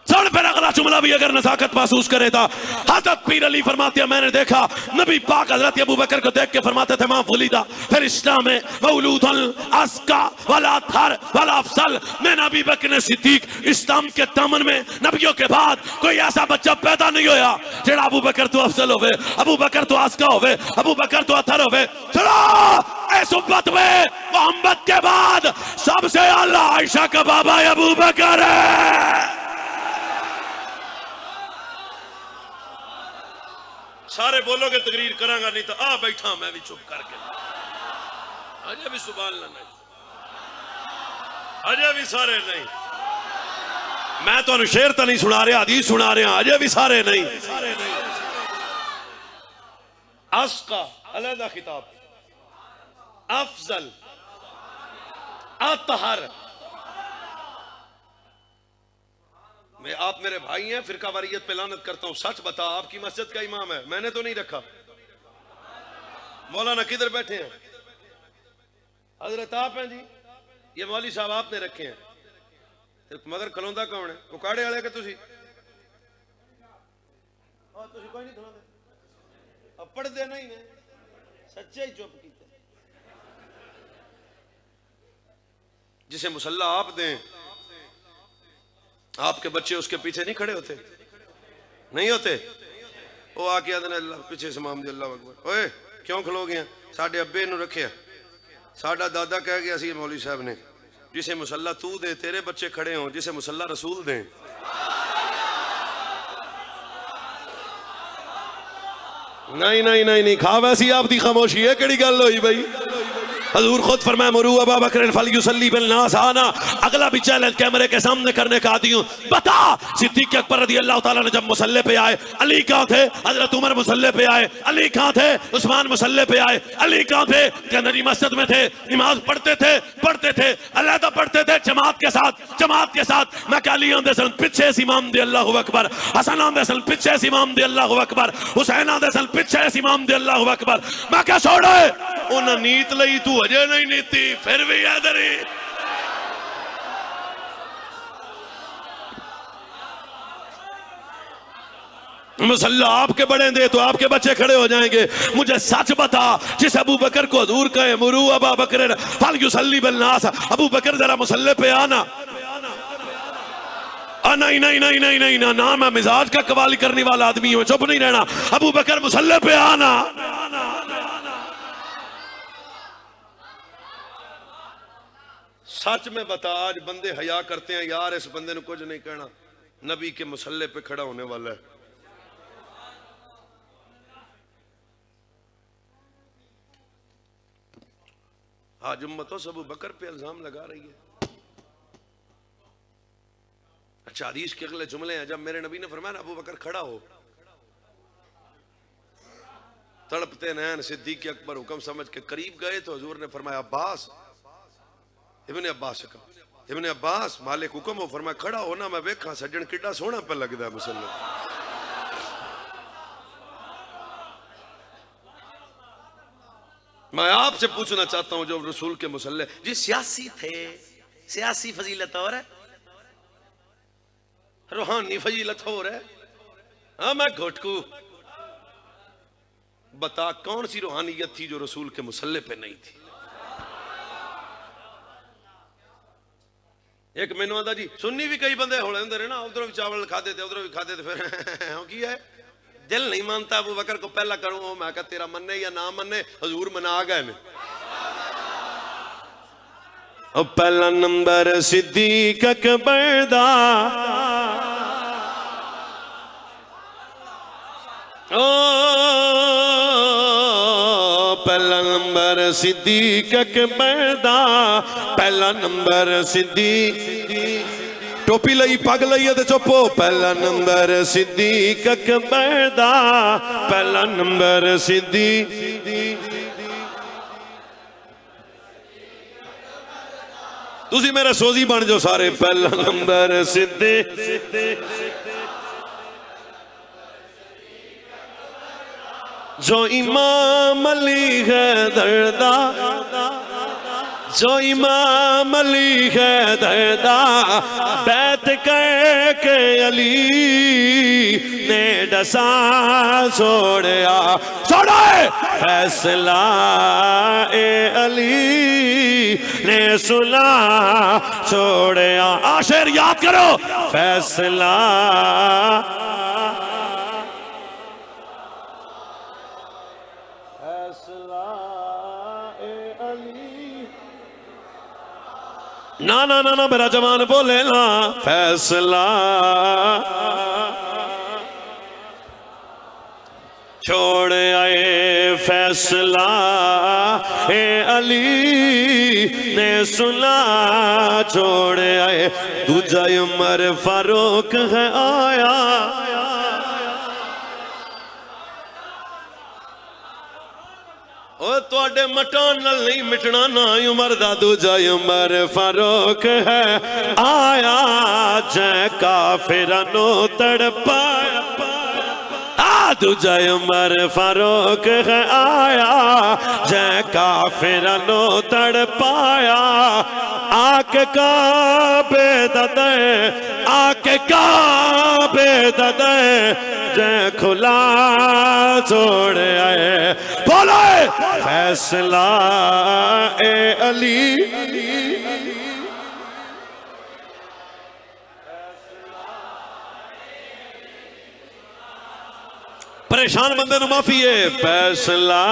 सुन फिर अगला जुमला भी अगर नजाकत महसूस करे था। हज़रत पीर अली फरमाते हैं मैंने देखा नबी पाक हज़रत अबू बकर को देख के फरमाते थे मां फुलिदा फिर इस्लाम में मौलूदुल अस्का वला थर वला अफसल मैं नबी बकर ने सिद्दीक इस्लाम के दामन में नबियों के बाद कोई ऐसा बच्चा पैदा नहीं होया जेड़ा अबू बकर तो अफसल होवे अबू बकर तो अस्का होवे अबू बकर तो अथर होवे। चलो इस उम्मत में मोहम्मद के बाद सबसे आला आयशा का बाबा अबू बकर है। सारे बोलोगे तकरीर करांगा नहीं तो आ बैठा मैं भी चुप करके अजय भी सुभान अल्लाह नहीं अजय भी सारे नहीं मैं तो शेर तो नहीं सुना रहा हदीस सुना रहा अजय भी सारे नहीं। अस्का अलहदा खिताब अफजल अतहर मैं आप मेरे भाई हैं फिरका वारियत पे लानत करता हूं सच बता आपकी मस्जिद का इमाम है मैंने तो नहीं रखा मौलाना किधर बैठे हैं हजरत आप हैं जी ये मौली साहब आपने रखे हैं मगर खलोंदा कौन है उकाड़े वाले के तुसी कोई नहीं खलोंदे अब पढ़दे नहीं ने सच्चे ही चुप कीते जिसे मुसल्ला आप दें आपके बच्चे उसके पीछे नहीं खड़े होते नहीं होते वो आके आदने अल्लाह पीछे से माम अल्लाह अकबर ओए क्यों खलो गए साडे अब्बे नु रखे साडा दादा कह गया सी मौलवी साहब ने जिसे मुसल्ला तू दे तेरे बच्चे खड़े हों जिसे मुसल्ला रसूल दे। नहीं नहीं नहीं नहीं खा वैसी आपकी खामोशी है केड़ी गल होई भाई हजूर खुद फरमाया मुरू अबू बकर फलयुसल्ली बिन्नास आना अगला भी चैलेंज कैमरे के सामने करने का आदी हूं बता सिद्दीक अकबर रज़ी अल्लाह ताला ने जब मुसल्ले पे आए अली कहां थे हजरत उमर मुसल्ले पे आए अली कहां थे उस्मान मुसल्ले पे आए अली कहां थे नबी मस्जिद में थे नमाज पढ़ते थे अलहदा पढ़ते थे जमात के साथ मैं अली आंदे सन पीछे इमाम दे अल्लाहु अकबर हसन आंदे सन पीछे इमाम दे अल्लाहु अकबर हुसैन आंदे सन पीछे इमाम दे अल्लाहु अकबर मैं क्या छोड़ो उन्हें नीत लई तू अजे नहीं नीति फिर भी इधर ही मुसल्ला आपके बड़े दे तो आपके बच्चे खड़े हो जाएंगे। मुझे सच बता जिस अबू बकर को हजूर कहे मुरू अबू बकर फलयुसल्ली बिन्नास अबू बकर जरा मुसल्ले पे आना नहीं नहीं नहीं नहीं नहीं ना ना, मैं मिजाज का कवाली करने वाला आदमी हूं, चुप नहीं रहना। अबू बकर मुसल्ले पे आना। सच में बता, आज बंदे हया करते हैं यार, इस बंदे ने कुछ नहीं कहना, नबी के मुसल्ले पे खड़ा होने वाला है। आज उम्मत अबू बकर पे इल्जाम लगा रही है। अच्छा, हदीस के अगले जुमले हैं, जब मेरे नबी ने फरमाया अबू बकर खड़ा हो, तड़पते नैन सिद्दीक अकबर हुक्म समझ के करीब गए तो हुजूर ने फरमाया अब्बास, इब्ने अब्बास से कहा, इब्ने अब्बास मालिक हुक्म हो, फरमाया खड़ा हो ना, मैं वेखा सज्जन किड्डा सोहना पे लगदा है मुसल्ले। मैं आपसे पूछना चाहता हूं, जो रसूल के मुसल्ले जी सियासी थे, सियासी फजीलत और है, रूहानी फजीलत हो रहा है। हाँ, मैं घोटकू बता कौन सी रूहानियत थी जो रसूल के मुसल्ले पे नहीं थी। एक मैनू आदा जी सुन्नी भी कई बंदे होले होंदे ना, उधरों भी चावल खाते थे उधरों भी खाते थे, फिर की है दिल नहीं मानता अबू बकर को पहला करूं। मैं कहा तेरा मन्ने या ना मन्ने, हजूर मना गए ने। पहला नंबर सिद्दीक अकबर दा, पहला नंबर सिद्दीक अकबर दा, पहला नंबर सिद्दीक, टोपी लई पग लई ते चुप हो। पहला नंबर सिद्दीक अकबर दा, पहला नंबर सिद्दीक। तुसी मेरे सोजी बन जाओ सारे। पहला नंबर सिद्दीक, जो इमाम अली हैदर दा, जो इमाम अली हैदर दा बैत करके अली ने डसा छोड़या, छोड़े फैसला ए अली ने सुना छोड़या। आशेर याद करो, फैसला ना ना ना ना मेरा जवान बोले ना, फैसला छोड़ आए, फैसला ए अली ने सुना छोड़ आए। दूजा उमर फारूक है आया, तुहाडे मटान नाल नहीं मिटना ना उमर दा। दूजा उमर फारूक है आया, जै काफिरां नू तड़पाया। दूजा उमर फारूक है आया, जै काफिरां नू तड़पाया। आके काबे ददे, आके काबे ददे जै खुला छोड़ आए। बोलो फैसला ए अली, परेशान बंदे ने माफी है। फैसला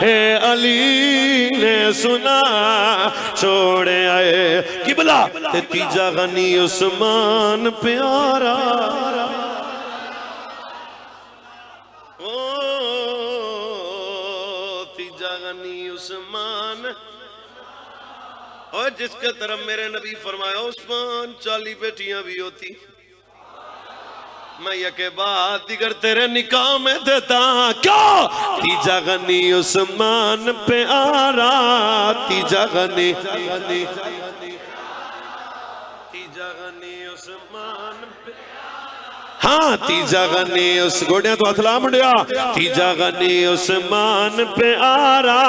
है अली ने सुना छोड़ आए। किबला ते तीजा गनी उस्मान प्यारा, ओ तीजा गनी उस्मान, और जिसके तरफ मेरे नबी फरमाया उस्मान 40 बेटियां भी होती, मैं यके बाद दिगर तेरे निकाह में देता। क्यों? तीजा गनी उस्मान पे आरा, तीजा गनी, तीजा गनी उस्मान पे, हाँ तीजा गनी उस गोड़िया तो हथला मुंडिया। तीजा गनी उस्मान पे आरा,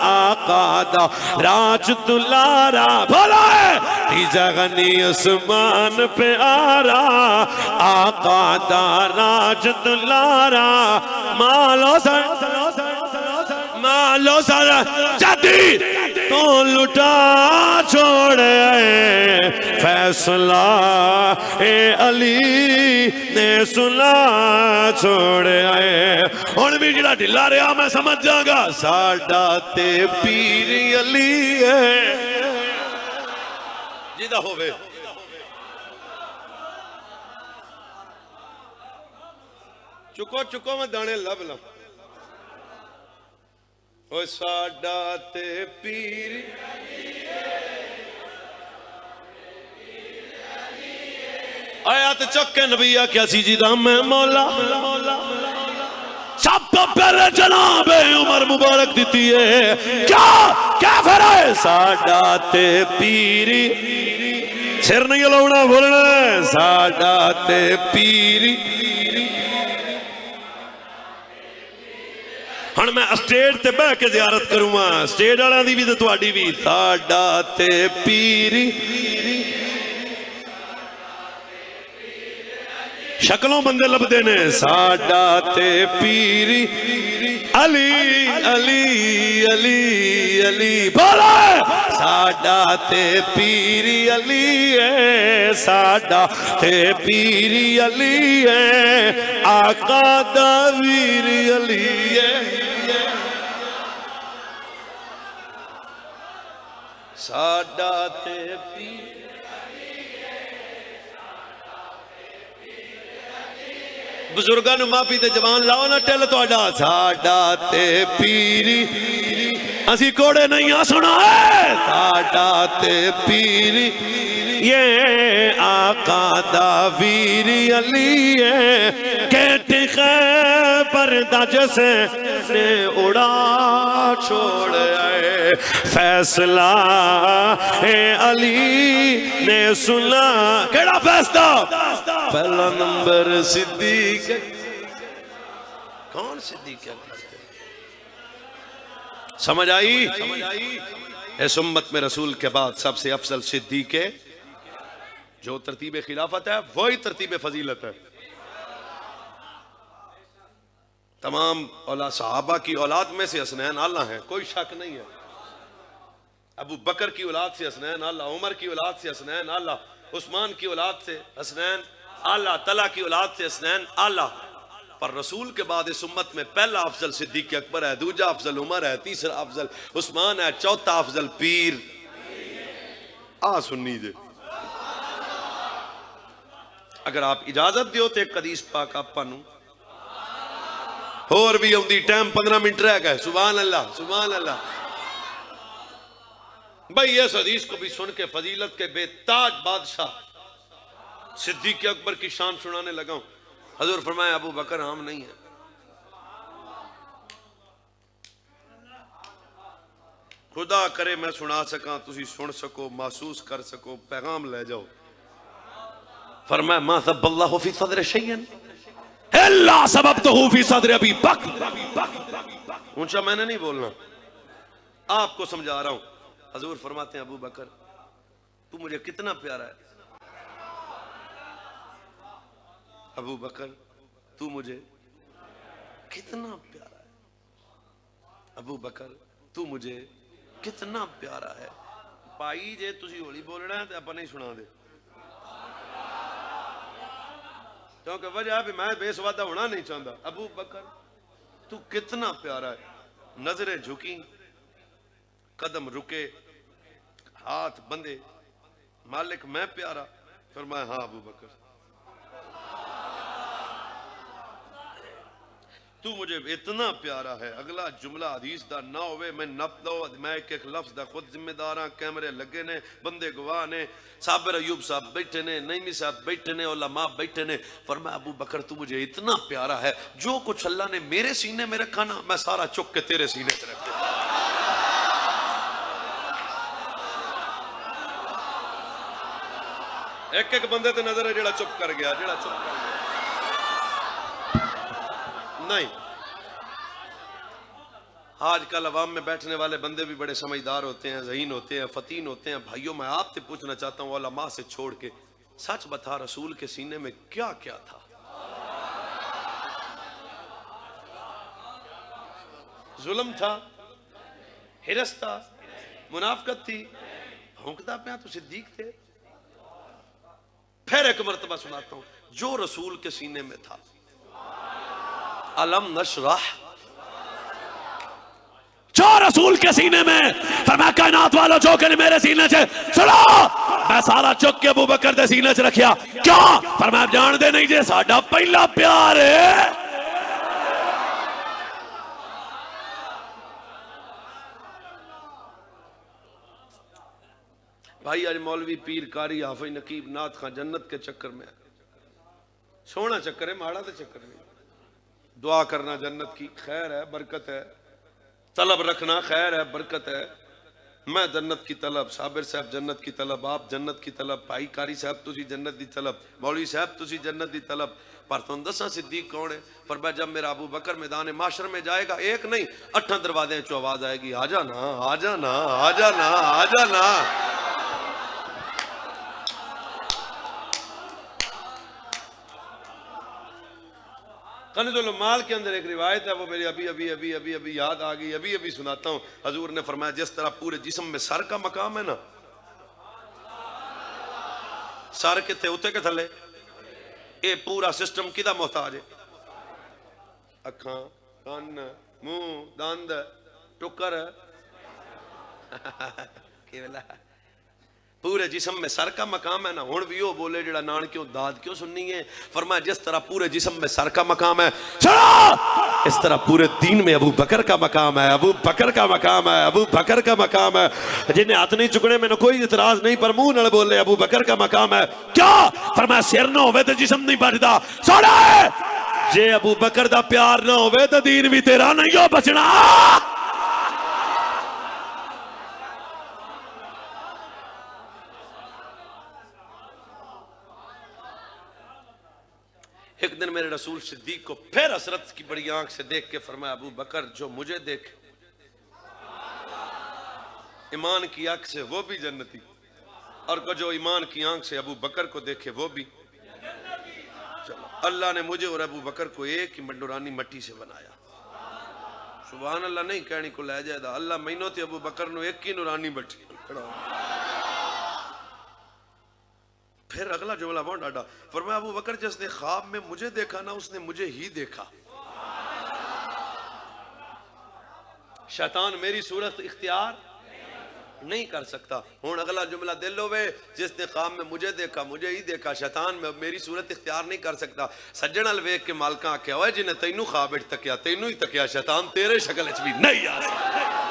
आका दा राज दुलारा। बोला तीजा गनी उस्मान पे आरा, आका दा राज दुलारा। मालो सर, मालो सर जदी तो लुटा छो छोड़ आए, फैसला ए अली ने सुना छोड़ आए। हुण भी जिहड़ा ढिला रहा मैं समझ जागा, साडा ते पीर अली है। जिदा होवे चुको चुको मैं दाने लब ला। ओ साडा ते पीर आया ते चक्के नबी आख्या सी जी दा मैं मौला। सब तो पहले जनाब उमर मुबारक दी है, क्या फिर है साडा ते पीरी, सिर नहीं हिलाउना बोलना साडा ते पीरी। हुण मैं स्टेज ते बह के जियारत करूंगा, स्टेज वालों की भी तो तुहाडी भी। साडा ते पीरी शक्लों बंदे लभदे ने, साडा ते पीरी अली अली अली अली बोला, साडा ते पीरी अली है, साडा ते पीरी अली है, आका दा वीर अली है। साडा ते पीर बुजुर्गों ने माफी ते जवान लाओ ना टिल तुहाडा। साडा ते पीरी असी कोड़े नहीं आ सुना है, साडा ते पीरी ये आका दा वीर अली है। कहते खैबर दा जैसे ने उड़ा छोड़ आए, फैसला है अली ने सुना। केड़ा फैसला? पहला नंबर सिद्दीक। कौन सिद्दीक? समझ आई? इस उम्मत में रसूल के बाद सबसे अफजल सिद्दीक है। जो तरतीब खिलाफत है वही तरतीब फजीलत है। तमाम औलाद सहाबा की औलाद में से हसनैन आला है, कोई शक नहीं है। अबू बकर की औलाद से हसनैन आला, उमर की औलाद से हसनैन आला, उस्मान की औलाद से हसनैन आला, तला की औलाद से हसनैन आला। पर रसूल के बाद इस उम्मत में पहला अफजल सिद्दीक अकबर है, दूजा अफजल उमर है, तीसरा अफजल उस्मान है, चौथा अफजल पीर आ सुन्नी जे। अगर आप इजाजत दियो तो एक हदीस पाक आपानू होर भी आउंदी, टाइम 15 मिनट रह गए। सुभान अल्लाह सुभान अल्लाह। भाई इस हदीस को भी सुन के फजीलत के बेताज बादशाह सिद्दीक अकबर की शान सुनाने लगा हूं। हजूर फरमाया अबू बकर आम नहीं है। खुदा करे मैं सुना सका, तुसी सुन सको, महसूस कर सको, पैगाम ले जाओ। फरमाया मा सब्बल्लाहु फी सदर शैयन इल्ला सबबतहु फी सदर अबी बकर। ऊंचा मैंने नहीं बोलना, आपको समझा रहा हूं। हजूर फरमाते हैं अबू बकर तू मुझे कितना प्यारा है, अबू बकर तू मुझे कितना प्यारा है, अबू बकर तू मुझे कितना प्यारा है। भाई जे तुसी होली बोलना है तो आप नहीं सुना दे, क्योंकि वजह भी मैं बेसवादा होना नहीं चाहता। अबू बकर तू कितना प्यारा है। नजरें झुकी, कदम रुके, हाथ बंधे, मालिक मैं प्यारा। फरमाया हाँ अबू बकर तू मुझे इतना प्यारा है। अगला जुमला हदीस दा ना होवे मैं नप दो, मैं एक लफ्ज दा खुद जिम्मेदार हां। कैमरे लगे ने, बंदे गवाह ने, साबिर अयूब साहब बैठे ने, नईमी साहब बैठे ने, उलमा बैठे ने। फरमाया अबू बकर तू मुझे इतना प्यारा है, जो कुछ अल्लाह ने मेरे सीने में रखा ना मैं सारा चुक के तेरे सीने पे रख दिया। एक एक बंदे ते नजर है जेड़ा चुप कर गया, जेड़ा चुप कर गया। नहीं, आजकल अवाम में बैठने वाले बंदे भी बड़े समझदार होते हैं, ज़हीन होते हैं, फतीन होते हैं। भाइयों मैं आपसे पूछना चाहता हूँ, उलमा से छोड़ के सच बता, रसूल के सीने में क्या क्या था? जुल्म था, हिरस था, मुनाफकत थी, भौंकदा पे तो सिद्दीक थे। फिर एक मर्तबा सुनाता हूं जो रसूल के सीने में था, अलम नशरह, जो रसूल के सीने में, फरमाया कायनात वालों जो कल मेरे सीने से सुनो, मैं सारा चुक के अबू बकर दे सीने च रखिया। क्यों? फरमाया जान दे नहीं जे साडा पहला प्यार है। भाई आज मौलवी पीर कारी हाफिज नकीब नाथ खां जन्नत के चक्कर में, सोना चक्कर है, माड़ा तो चक्कर नहीं। दुआ करना जन्नत की, खैर है, बरकत है, तलब रखना खैर है, बरकत है। मैं जन्नत की तलब, साबिर साहब जन्नत की तलब, आप जन्नत की तलब, भाई कारी साहब तुसी जन्नत की तलब, मौलवी साहब तुसी जन्नत की तलब। पर तुम दसा सिद्दीक कौन है? पर जब मेरा अबू बकर मैदान माशर में जाएगा, एक नहीं 8 दरवाजे चो आवाज आएगी, आ जाना आ जाना आ जाना आ जाना। कनीजुल माल के अंदर एक रिवायत है, वो मेरी अभी अभी अभी अभी अभी याद आ गई, अभी अभी सुनाता हूँ। हजूर ने फरमाया जिस तरह पूरे जिस्म में सर का मकाम है ना, सर किथे उत्ते के थले, ये पूरा सिस्टम किदा मोहताज है? अखा, कान, मुंह, दंद, टुकर पूरे जिस्म में सर का मकाम है ना। हुण भी वो बोले जड़ा नानकियों दाद क्यों सुननी है? फरमाया जिस तरह पूरे जिस्म में सर का मकाम है, सुनो, इस तरह पूरे दीन में अबू बकर का मकाम है, अबू बकर का मकाम है, अबू बकर का मकाम है। जिन्हें हाथ नहीं चुकने मैंने कोई इतराज नहीं, पर मुंह नाल बोले अबू बकर का मकाम है। क्या? फरमाया सिर ना होवे तो जिस्म नहीं बचदा। सुनो, जे अबू बकर दा प्यार ना होवे तो दीन भी तेरा नहीं हो बचना। एक दिन मेरे रसूल सिद्दीक को फिर हसरत की बड़ी आंख से देख के फरमाया अबू बकर जो मुझे देखे ईमान की आंख से वो भी जन्नती, और को जो ईमान की आंख से अबू बकर को देखे वो भी। चलो अल्लाह ने मुझे और अबू बकर को एक ही नूरानी मट्टी से बनाया। सुभान अल्लाह नहीं कहने को लै जाएगा, अल्लाह मैनों ते अबू बकर नु एक ही नूरानी मट्टी। फिर अगला जुमला बहुत डाटा, फरमाया अबू बकर जिसने ख्वाब में मुझे देखा ना उसने मुझे ही देखा। शैतान मेरी सूरत इख्तियार नहीं कर सकता। हुण अगला जुमला दिल होवे, जिसने ख्वाब में मुझे देखा मुझे ही देखा, शैतान में मेरी सूरत इख्तियार नहीं कर सकता। सज्जन अल वेख के मालका आख्या होए जिन्हें तैनू ख्वाब विच तकिया तैनू ही तकिया, शैतान तेरे शक्ल विच भी नहीं आ सकता।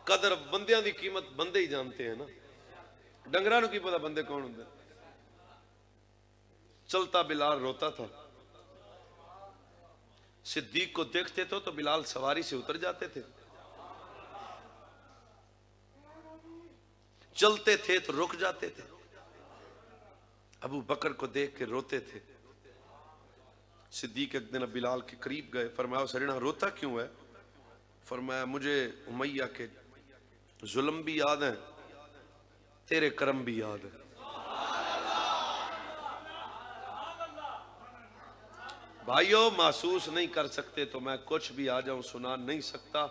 कदर बंदियां दी कीमत बंदे ही जानते हैं ना, डंगरां नूं की पता बंदे कौन होंदे। चलता बिलाल रोता था, सिद्दीक को देखते तो बिलाल सवारी से उतर जाते थे, चलते थे तो रुक जाते थे, अबू बकर को देख के रोते थे। सिद्दीक एक दिन बिलाल के करीब गए, फरमाया सरीना रोता क्यों है? फरमाया मुझे उमैया के जुल्म भी याद है, तेरे करम भी याद है। भाइयों महसूस नहीं कर सकते तो मैं कुछ भी आ जाऊं सुना नहीं सकता।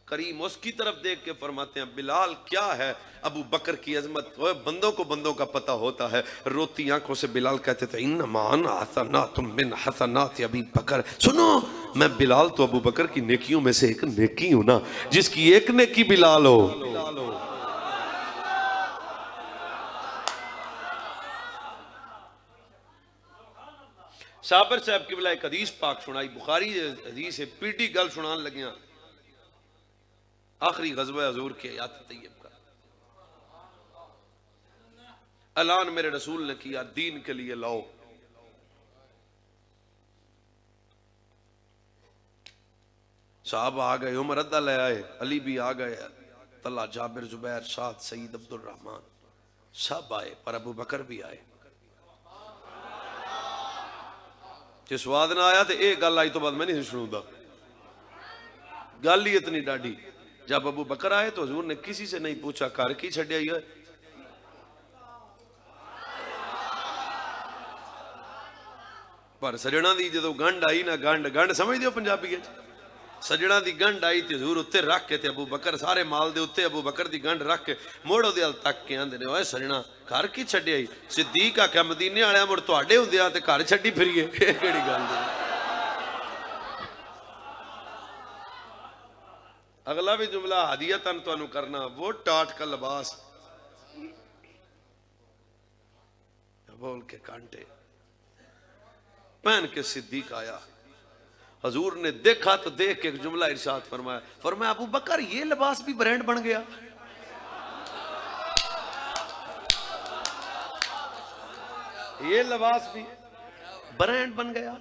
करीम उसकी तरफ देख के फरमाते हैं बिलाल क्या है अबू बकर की अजमत, बंदों को बंदों का पता होता है। रोती आंखों से बिलाल कहते थे इन्नमान हसनातुम मिन हसनात अबी बकर। सुनो मैं बिलाल तो अबू बकर की नेकियों में से एक नेकी हूं ना, जिसकी एक नेकी बिलाल हो। साबिर साहब की बिला एक हदीस पाक सुनाई, बुखारी हदीस है, पीटी गल सुनान लगिया आखिरी गज़वा हजूर के हयात तैयब का ऐलान मेरे रसूल ने किया, दीन के लिए लाओ। साहब आ गए, उमर अद्दा ले आए, अली भी आ गए, तला जाबिर जुबैर साद सईद अब्दुल रहमान सब आए, पर अबू बकर भी आए। जो स्वाद ना आया तो एक गल आई तो बाद मैं नहीं सुनूंगा, गल ही इतनी डाढ़ी। जब अबू बकर आए तो हुजूर ने किसी से नहीं पूछा घर की छड़िया ही है, पर सजणा दी जो गंढ आई ना, गंढ गंढ समझ दो पंजाबी सजणा दी गंढ आई तो हजूर उत्ते रख के अबू बकर सारे माल दे उत्ते अबू बकर दी गंढ रख के मोड़ उहदे अल तक के आंदे ने ओए सजणा घर की छड्डिया ही। सिद्दीक आख्या मदीने वाले मुड़ तुहाडे हुंदियां ते घर छड्डी फिरीए, केड़ी गल है। अगला भी जुमला हदियतन तुहानू करना, वो टाट का लिबास बोल के कांटे पहन के सिद्दीक आया। हजूर ने देखा तो देख के एक जुमला इरशाद फरमाया, फरमाया अबू बकर ये लिबास भी ब्रांड बन गया। ये लिबास भी ब्रांड बन गया।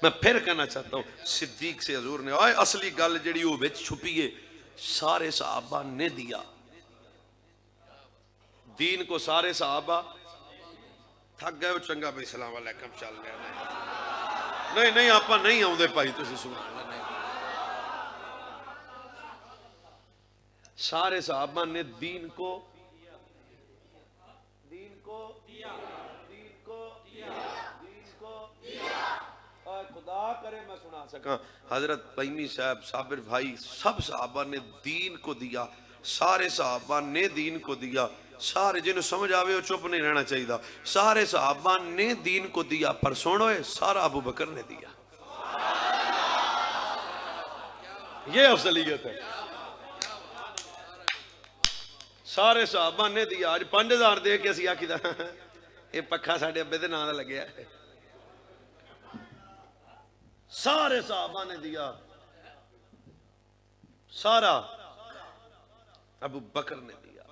मैं फिर कहना चाहता हूं सिद्दीक से हजूर ने आए असली गल जिहड़ी वो विच छुपी है, सारे सहाबा ने दिया दीन को। सारे सहाबा थक गए, चंगा भाई सलाम अलैकुम चल गया, नहीं नहीं आप नहीं आउंदे भाई तुसीं सुभान अल्लाह। सारे सहाबा ने दीन को खुदा करे मैं सुना सका। हजरत तैमी साहब, साबिर भाई, सब सहाबा ने दीन को दिया। सारे सहाबा ने दीन को दिया। सारे जिन्हें समझ आवे वो चुप नहीं रहना चाहिए। सारे सहाबा ने दीन को दिया, पर सुनो सारा अबू बकर ने दिया। ये अफजलियत है। सारे सहाबा ने दिया। आज 5000 दे के असीं आखीदा ये पक्खा साडे अब्बे दे नाम दा लग्या है। सारे सहाबा ने दिया, सारा अबू बकर ने दिया।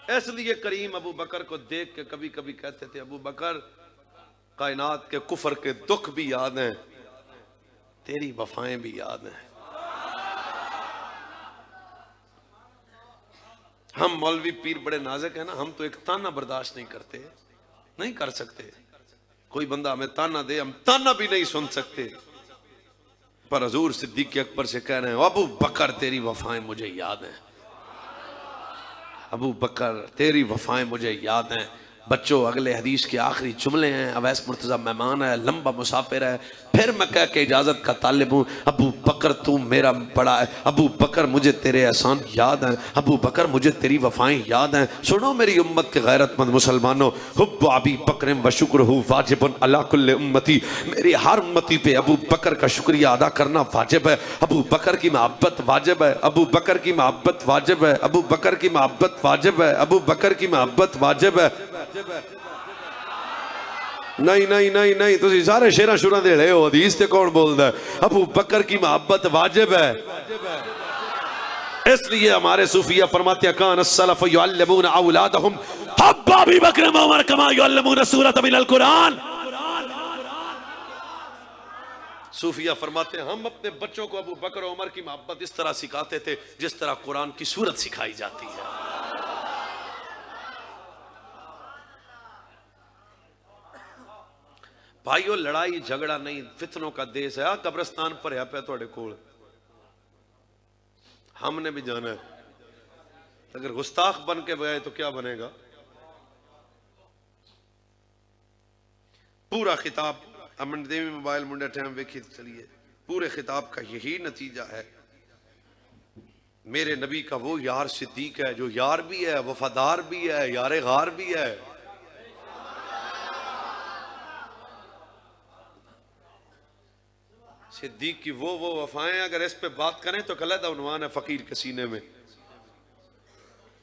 इसलिए करीम अबू बकर को देख के कभी कभी कहते थे, अबू बकर कायनात के कुफर के दुख भी याद हैं, तेरी वफाएं भी याद हैं। हम मौलवी पीर बड़े नाजुक है ना, हम तो एक ताना बर्दाश्त नहीं करते, नहीं कर सकते। कोई बंदा हमें ताना दे, हम ताना भी नहीं सुन सकते। पर हजूर सिद्दीक अकबर से कह रहे हैं, अबू बकर तेरी वफाएं मुझे याद हैं, अबू बकर तेरी वफाएं मुझे याद हैं। बच्चों अगले हदीस के आखिरी जुमले हैं। अवैस मुर्तज़ा मेहमान है, लंबा मुसाफिर है, फिर मैं कह के इजाज़त का तालिब हूँ। अबू बकर तू मेरा बड़ा है, अबू बकर मुझे तेरे एहसान याद हैं, अबू बकर मुझे तेरी वफाएं याद हैं। सुनो मेरी उम्मत के गैरतमंद मुसलमानों, हुब्बु अबी बकर व शुक्रुहु वाजिबुन अला कुल्लि उम्मती, मेरी हर उम्मती पे अबू बकर का शुक्रिया अदा करना वाजिब है। अबू बकर की मोहब्बत वाजिब है, अबू बकर की मोहब्बत वाजिब है, अबू बकर की मोहब्बत वाजिब है, अबू बकर की मोहब्बत वाजिब है। नहीं नहीं नहीं नहीं, तुसी सारे शेरा शुरा दे रहे हो, हदीस ते कौन बोलता है? अबू बकर की मोहब्बत वाजिब है। इसलिए हमारे सूफिया फरमाते हैं, कान सलफ युअल्लिमूना औलादहुम हब्ब अबी बकर व उमर कमा युअल्लिमूना सूरत मिनल कुरान। सूफिया फरमाते हैं, हम अपने बच्चों को अबू बकर और उमर की मोहब्बत इस तरह सिखाते थे जिस तरह कुरान की सूरत सिखाई जाती है। भाइयों लड़ाई झगड़ा नहीं, फितनों का देश है। कब्रिस्तान भरया पे तुहाडे कोल, हमने भी जाना है। अगर गुस्ताख बन के गए तो क्या बनेगा? पूरा खिताब अमन देवी मोबाइल मुंडे टाइम वेखी चलिए, पूरे खिताब का यही नतीजा है। मेरे नबी का वो यार सिद्दीक है जो यार भी है, वफादार भी है, यार गार भी है। सिद्दीक की वो वफाएं, अगर इस पे बात करें तो गलत उन्वान है फकीर के सीने में।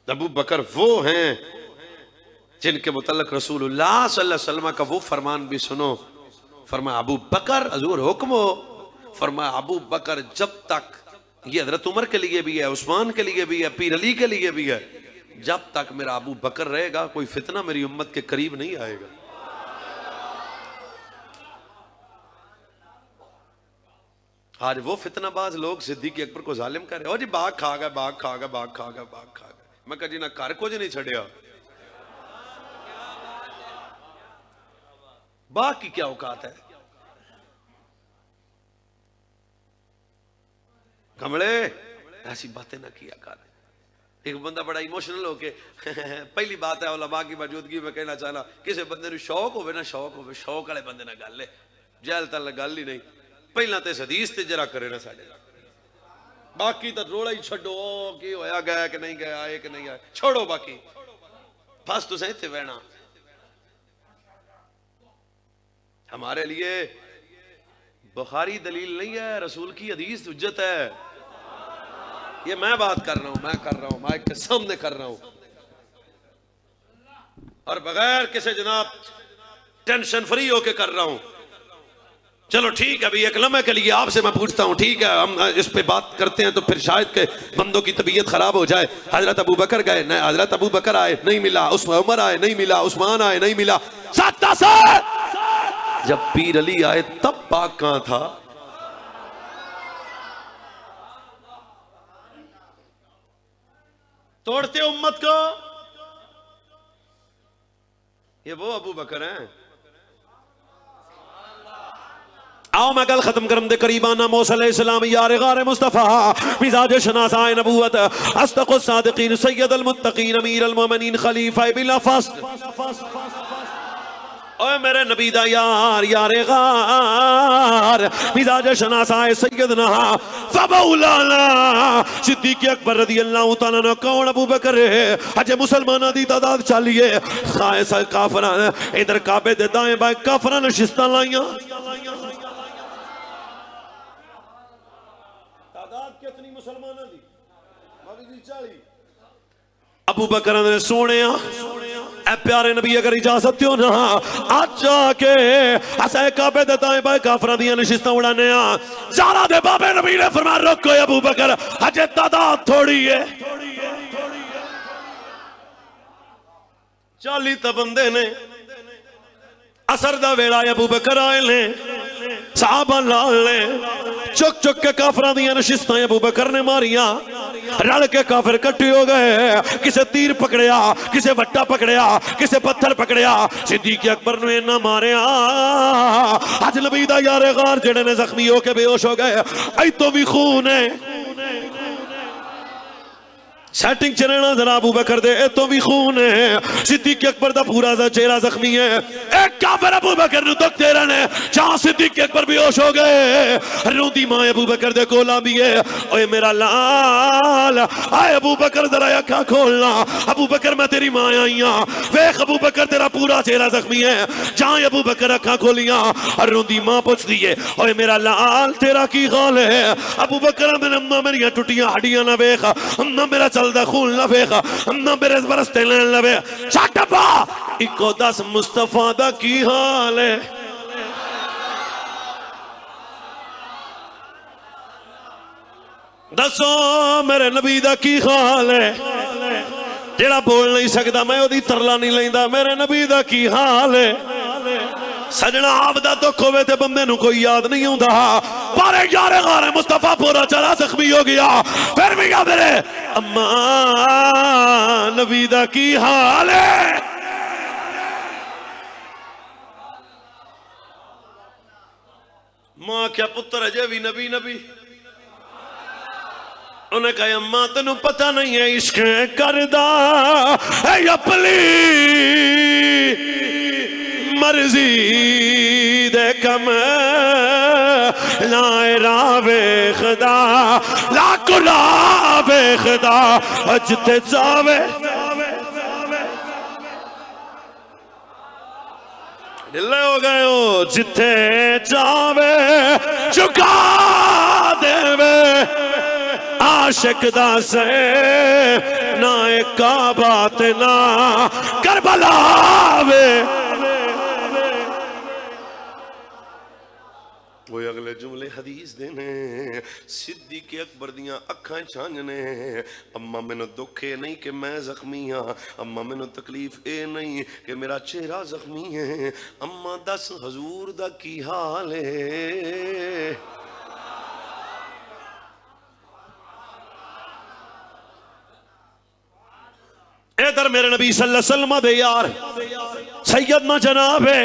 अबू बकर वो हैं जिनके मुतल्लिक रसूलुल्लाह सल्लल्लाहु अलैहि वसल्लम का वो फरमान भी सुनो। फरमाया अबू बकर, हजूर हुक्म हो, फरमाया अबू बकर जब तक, ये हजरत उमर के लिए भी है, उस्मान के लिए भी है, पीर अली के लिए भी है, जब तक मेरा अबू बकर रहेगा कोई फितना मेरी उम्मत के करीब नहीं आएगा। आज वो फितनाबाज लोग सिद्दीक अकबर को जालिम कर रहे हो जी, बाग खा गया, बाग खा गया, बाग खा गया, बाग खा गया। मैं कह जी ना घर कुछ नहीं छड़िया, बाग की क्या औकात है? कमले ऐसी बातें ना किया कर। एक बंदा बड़ा इमोशनल होके पहली बात है उलमा की मौजूदगी में कहना चाहना, किसी बंदे को शौक हो ना, शौक वाले बंदे ना गल है, जहल तल गल ही नहीं। पहला तो इस हदीस ते जरा करे ना साडे, बाकी तो रोला ही छो कि होया गया कि नहीं गया, आए कि नहीं आए, छोड़ो बाकी फस तुसें इत्थे बहना। हमारे लिए बुखारी दलील नहीं है, रसूल की हदीस हुज्जत है। ये मैं बात कर रहा हूं, माइक के सामने कर रहा हूं, और बगैर किसी जनाब टेंशन फ्री होके कर रहा हूं। चलो ठीक है, अभी एक लम्हे के लिए आपसे मैं पूछता हूं, ठीक है हम इस पे बात करते हैं तो फिर शायद के बंदों की तबीयत खराब हो जाए। हजरत अबू बकर गए, हजरत अबू बकर आए नहीं मिला, उमर आए नहीं मिला, उस्मान आए नहीं मिला, जब पीर अली आए तब पाक कहां था? तोड़ते उम्मत को, ये वो अबू बकर हैं। आओ मैं गल खत्म करम दे करीबाना मौसम यार गार मुस्तफा मिजाज शनासाए नबूवत अस्दक़ुस सादिकीन सय्यदुल मुत्तकीन अमीरुल मोमिनीन खलीफा बिला फस्द। ओए मेरे नबी दा यार यारे गार मिजाज शनासाए सय्यदना फमौलाना सिद्दीक़ अकबर रज़ियल्लाहु तआला अन्हु। कौन? अबू बकर है। अजे मुसलमाना दी तादाद चलिए खायस काफरा इधर काबे दे दाएं बाएं काफरा ने शिस्तां लाइयां। तादाद कितनी मुसलमाना दी? बाबी जी 40। अबू बकर ने सोने ए प्यारे नबी अगर इजाजत हो ना आज जाके असा काबे दे दाएं बाएं काफरां दी नशिस्तां उड़ाने आ। ज़ारा दे बाबे नबी ने फरमाया रोको अबू बकर, अजे तादाद थोड़ी है। 40 तो बंदे ने। असर दा वेला अबू बकर आए ने, साहबा लाल ने चुक चुक के काफरां दी नशिस्तां अबू बकर ने मारियां। रल के काफिर इकट्ठे हो गए, किसे तीर पकड़िया, किसे वट्टा पकड़िया, किसे पत्थर पकड़िया। सिद्दीक़ अकबर ने इन्ना मारिया अज नबी दा यारे गार जेड़े ने जख्मी होके बेहोश हो गए। ऐ तो भी खून है, सेटिंग च रहना जरा अबू बकर दे, ए तो भी खून है। सिद्दीक़ अकबर दा पूरा सा चेहरा जख्मी है। एक काफिर अबू बकर नु तकते रहने, जहां सिद्दीक़ अकबर बेहोश हो गए रोंदी मां अबू बकर दे कोल आंदी है, ओए मेरा लाल आए अबू बकर जरा अखा खोलना। अबू बकर मैं तेरी मां आई हां, वेख अबू बकर तेरा पूरा चेहरा जख्मी है। जहां अबू बकर अखा खोलियां और रोंदी मां पूछदी है, ओए मेरा लाल तेरा की हाल है? अबू बकर मेरे अम्मा मेरियां टुटियां हड्डियां ना वेख, अम्मा मेरा खून ना वेखा, ना मेरे बरसते लैन लवे। छाटपा इको दस मुस्तफा दा की हाल है? दसो मेरे नबी दा की हाल है? जेड़ा बोल नहीं सकता मैं ओदी तरला नहीं लेंदा, मेरे नबी दा की हाल है? सजना आपदा दुख होवे ते बंदे नूं कोई याद नहीं आउंदा, पर यारे गारे मुस्तफा पूरा चला जख्मी हो गया फिर भी याद रहे अम्मा नबी दा की हाल है? मां क्या पुत्र अजे भी नबी नबी। उन्हें कहा अम्मा तेनू पता नहीं है इश्क करदा अपनी मर्जी दे कम लाए रावे खुदा लाखो रावे खुदा जिथे जावे ढिले हो गए हो, जिथे जावे चुका देवे आशिक दा से ना काबा ते ना करबला वे। वो अगले जुमले हदीस देने सिद्दीक़ अकबर दियां अखां छांजने, अम्मा मैनू दुख है नहीं कि मैं जख्मी हाँ, अम्मा मैनू तकलीफ ए नहीं कि मेरा चेहरा जख्मी है, अम्मा दस हजूर दा की हाल है? इधर मेरे नबी सल्लल्लाहु अलैहि वसल्लम दे यार सैयदना जनाब है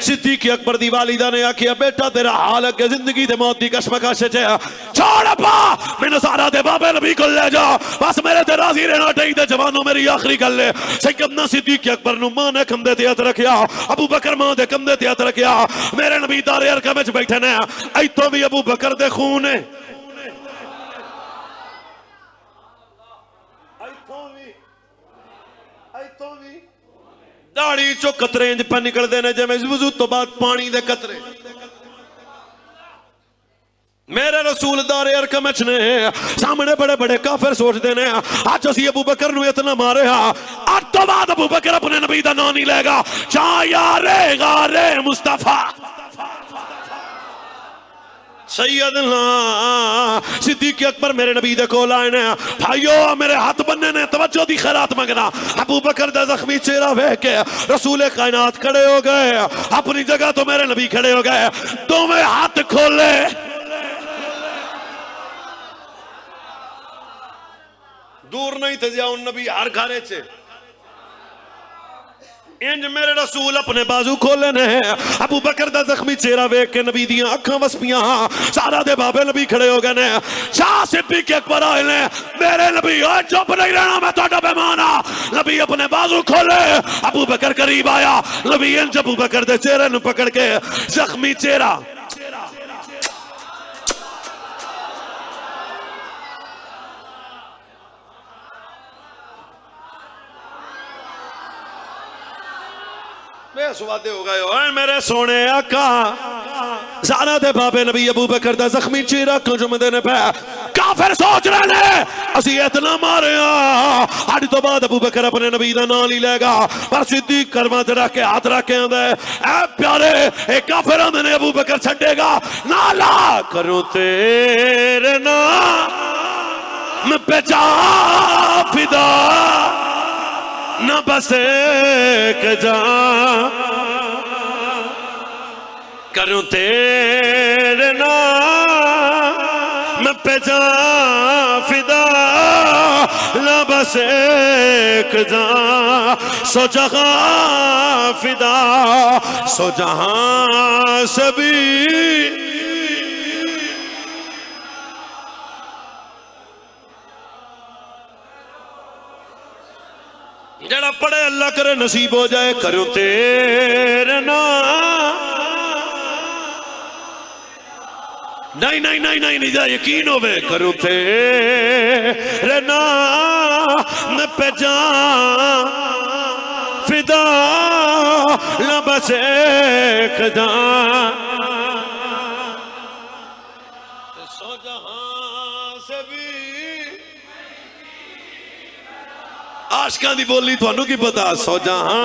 सिद्दीक अकबर दी वालिदा ने आखिया बेटा तेरा हाल अगे जिंदगी ते मौत दी कशमकश च है, छोड़ अब्बा मैनू सारा दे बाबे नबी को ले जा, बस मेरे ते राजी रहना चाहिए। जवानों मेरी आखिरी गल है, सैयदना सिद्दीक अकबर नू मां ने कंधे ते हथ रखिया, अबू बकर मां दे कंधे ते हथ रखिया। मेरे नबी दारे अरकम विच बैठे ने, इत्थों भी अबू बकर दे खून है, दाढ़ी चो कतरे इंज पे निकलते हैं जिवें वुज़ू तो बाद पानी दे कतरे। मेरे रसूल दारे अरकम विच ने, सामने बड़े बड़े काफिर सोचते ने अज असीं अबू बकर नूं इतना मारे अज तो बाद अबू बकर अपने नबी दा नाम नहीं लेगा। चा यारे गारे मुस्तफा सैयदना सिद्दीक अकबर मेरे नबी दे कोल आए ने, भाइयों मेरे हाथ बन्ने ने, तवज्जो दी खैरात मंगना। अबू बकर दा जख्मी चेहरा वेख के रसूल कायनात खड़े हो गए, अपनी जगह तो मेरे नबी खड़े हो गए, दोवें हाथ खोले, दूर नहीं थे जाओ नबी हर घरे च इंज मेरे रसूल अपने बाजू खोले ने। अबू बकर दा जख्मी चेहरा वेख के नबी दियां अखां वसपियां, सारा दे बाबे नबी खड़े हो गए ने। शाह सिद्दीक अकबर आए ने, मेरे नबी ओए चुप नहीं रहना, मैं तुहाडा मेहमान आ। नबी अपने बाजू खोले, अबू बकर करीब आया, नबी इंज अबू बकर दे चेहरे नूं पकड़ के जख्मी चेहरा बेसुवादे हो गए। ओए मेरे सोने आका, ज़ारा दे बाबे नबी अबू बकर दा जख्मी चेहरा क्यों चुमदे ने पे? काफिर सोच रहे ने असी इतना मारे अज तो बाद अबू बकर अपने नबी दा नाम नहीं लेगा, पर सिद्दीक करमा ते रख के हाथ रख के आंदा ऐ प्यारे ए काफिर आंदे ने अबू बकर छड्डेगा ना, ला करूं तेरे नाम पे जा फिदा, न बस एक जा करूं तेरे नाम पे जा फिदा, न बस एक जा सो जहां फिदा, सो जहां से भी जड़ा पढ़े अल्लाह करे नसीब हो जाए। करूं तेरे नाम नहीं नहीं नहीं नहीं नहीं यकीन होवे, करूं तेरे नाम पे जा फिदा, न बस एक जा सो जहां से भी। आशकां दी बोली तुहानू की पता, सो जहां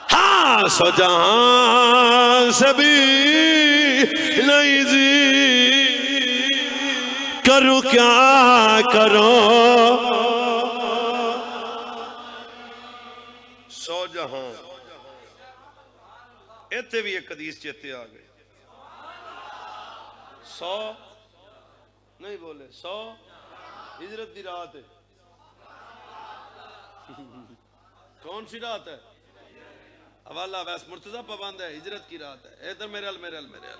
हाँ सो जहां से भी नहीं जी, करूं क्या करो सो जहां। इत्थे भी एक हदीस चेते आ गई, 100 नहीं बोले 100 हिजरत की रात है। कौन सी रात है? हवाला वैस मुर्तजा पाबंद है, हिजरत की रात है। इधर मेरे अल मेरे अल मेरे अल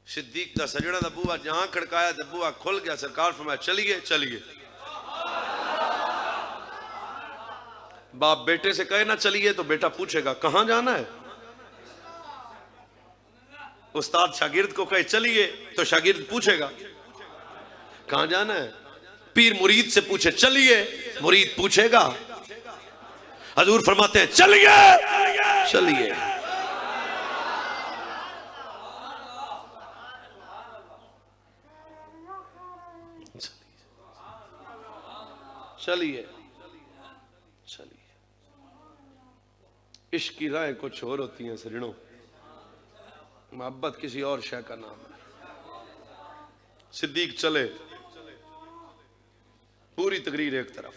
सिद्दीक का सजड़ा दा बुआ जहां खड़काया तो बुआ खुल गया। सरकार फरमाया चलिए चलिए। बाप बेटे से कहे ना चलिए तो बेटा पूछेगा कहां जाना है। उस्ताद शागिर्द को कहे चलिए तो शागिर्द पूछेगा कहां जाना है। पीर मुरीद से पूछे चलिए, मुरीद पूछेगा। हजूर फरमाते हैं चलिए चलिए। चलिए चलिए। इश्क की राहें कुछ और होती हैं सजनों, मोहब्बत किसी और शय का नाम है। सिद्दीक चले, पूरी तकरीर एक तरफ।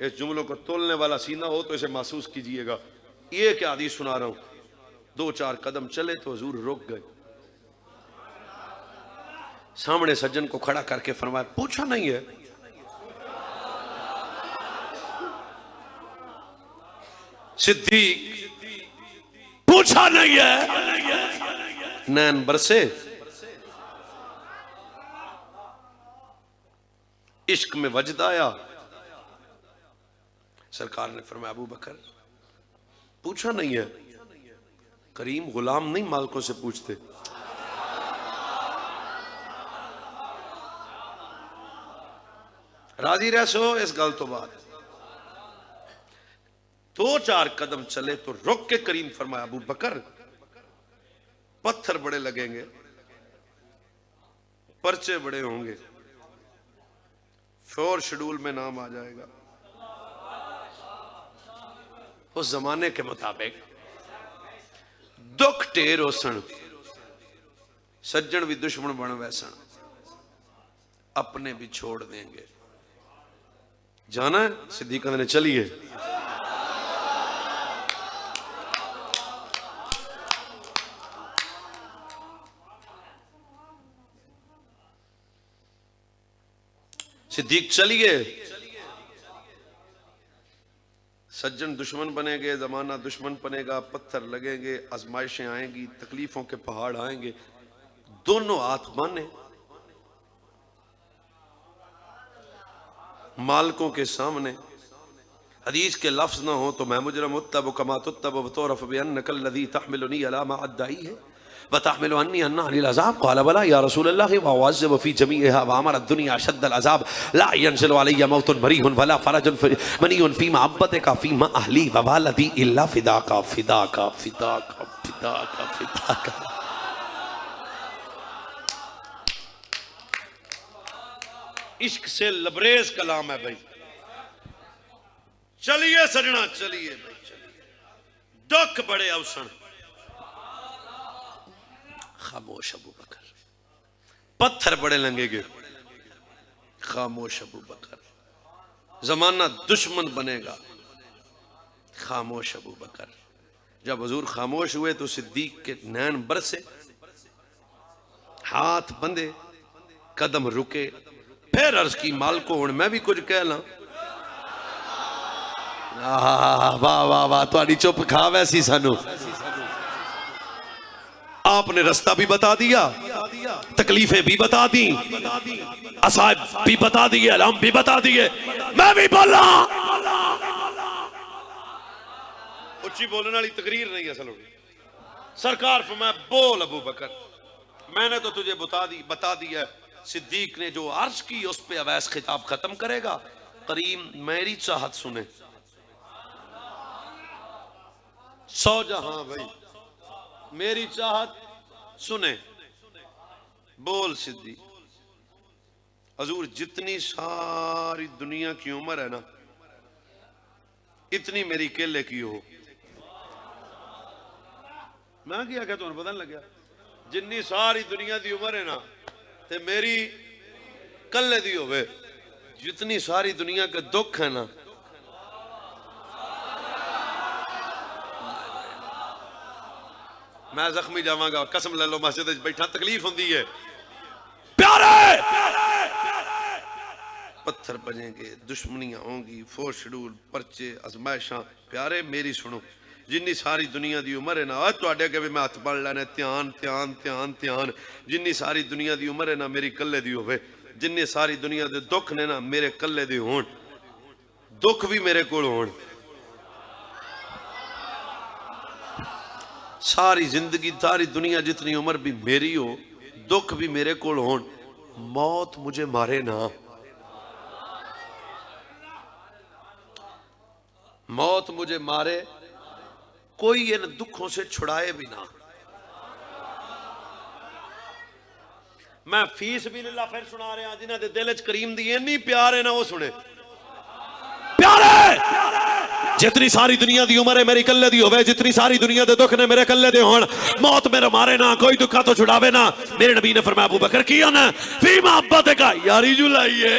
इस जुमलों को तोलने वाला सीना हो तो इसे महसूस कीजिएगा। ये क्या हदीस सुना रहा हूं। 2-4 कदम चले तो हुजूर रुक गए। सामने सज्जन को खड़ा करके फरमाया पूछा नहीं है सिद्दीक पूछा नहीं है, नैन बरसे, इश्क में वजद आया। सरकार ने फरमाया अबू बकर पूछा नहीं है, करीम गुलाम नहीं मालिकों से पूछते। राजी रह सो इस गल तो बाद। दो चार कदम चले तो रुक के करीम फरमाया अबू बकर पत्थर बड़े लगेंगे, पर्चे बड़े होंगे, फोर शेड्यूल में नाम आ जाएगा। उस जमाने के मुताबिक दुख टेर होसन, सज्जन भी दुश्मन बन वैसन, अपने भी छोड़ देंगे। जाना है? सिद्दीक ने चलिए। सिद्दीक चलिए। सज्जन दुश्मन बनेंगे, जमाना दुश्मन बनेगा, पत्थर लगेंगे, आजमाइशें आएंगी, तकलीफों के पहाड़ आएंगे, दोनों हाथ माने मालिकों के सामने। हदीस के लफ्ज ना हो तो मैं मुजरम उत्तब कमा तुत्तब वतौरफ बिअन्नकल लज़ी तहमिलुनी अला मा अद्दाई है वतहमिलु अन्नी अन्ना अनिल अज़ाब क़ाल बला या रसूलल्लाह व अवज़्ज़ब फ़ी जमीइहा व अमर दुनिया अशद्दल अज़ाब ला यंज़िलु अलैया मौतुन मरीहुन वला फ़रजुन मनीउन फ़ी मअब्बतिका फ़ी मा अहली व वालदी इल्ला फ़िदाका फ़िदाका फ़िदाका फ़िदाका फ़िदाका। इश्क से लबरेज कलाम है भाई। चलिए सजना चलिए भाई चलिए। दुख बड़े अवसर। खामोश अबू बकर, पत्थर बड़े लगेंगे, खामोश अबू बकर। जमाना दुश्मन बनेगा, खामोश अबू बकर। जब हुजूर खामोश हुए तो सिद्दीक के नैन बरसे, हाथ बंधे, कदम रुके, फिर अर्ज की माल को हुण मैं भी कुछ कह ला। वाह वाह वाह, तुहाडी चुप खा वैसी सानू। आपने रास्ता भी बता दिया, तकलीफें भी बता दी, असाब भी बता दिए, अलम भी बता दिए, मैं भी बोला। उच्ची बोलने वाली तकरीर नहीं असल होगी। सरकार फरमाया बोल अबू बकर, मैंने तो तुझे बता दिया। सिद्दीक ने जो अर्ज की उस पे अवैस खिताब खत्म करेगा। करीम मेरी चाहत सुने, सौ जहां भाई मेरी चाहत सुने। बोल सिद्दीक, हजूर जितनी सारी दुनिया की उम्र है ना, इतनी मेरी केले की हो। मैं क्या कहता हूं पता नहीं लगा। जिन्नी सारी दुनिया की उम्र है ना ते मेरी कल्ले दी होवे। जितनी सारी दुनिया के दुख है ना, मैं जख्मी जावांगा, कसम ले लो मस्जिद बैठा तकलीफ होंदी है। प्यारे पत्थर बनेंगे, दुश्मनियां होंगी, फोर शेड्यूल, पर्चे, आजमाइशां। प्यारे मेरी सुनो, जिन्नी सारी दुनिया की उम्र है ना, तुहाडे अगे भी मैं हथ पड़ लेना, ध्यान ध्यान ध्यान ध्यान। जिन्नी सारी दुनिया की उम्र है ना मेरी कल्ले दी होवे। जिन्नी सारी दुनिया के दुख ने ना मेरे कल्ले दे होण, दुख भी मेरे कोल होण। सारी जिंदगी सारी दुनिया जितनी उम्र भी मेरी हो, दुख भी मेरे कोल होण, मौत मुझे मारे ना। मौत मुझे मारे, कोई इन दुखों से छुड़ाए भी ना। मैं फीस भी लिल्ला फिर सुना रहा, जिन्हां दे दिल च करीम दी इन्नी प्यार है ना, वो सुने। प्यारे जितनी सारी दुनिया दी उम्र है मेरी कल्ले दी होवे, जितनी सारी दुनिया दे दुख ने मेरे कल्ले दे होण, मौत मेरे मारे ना, कोई दुखा तो छुड़ावे ना। मेरे नबी ने फरमाया अबू बकर की ना फी मोहब्बत का यारी जुलाइए।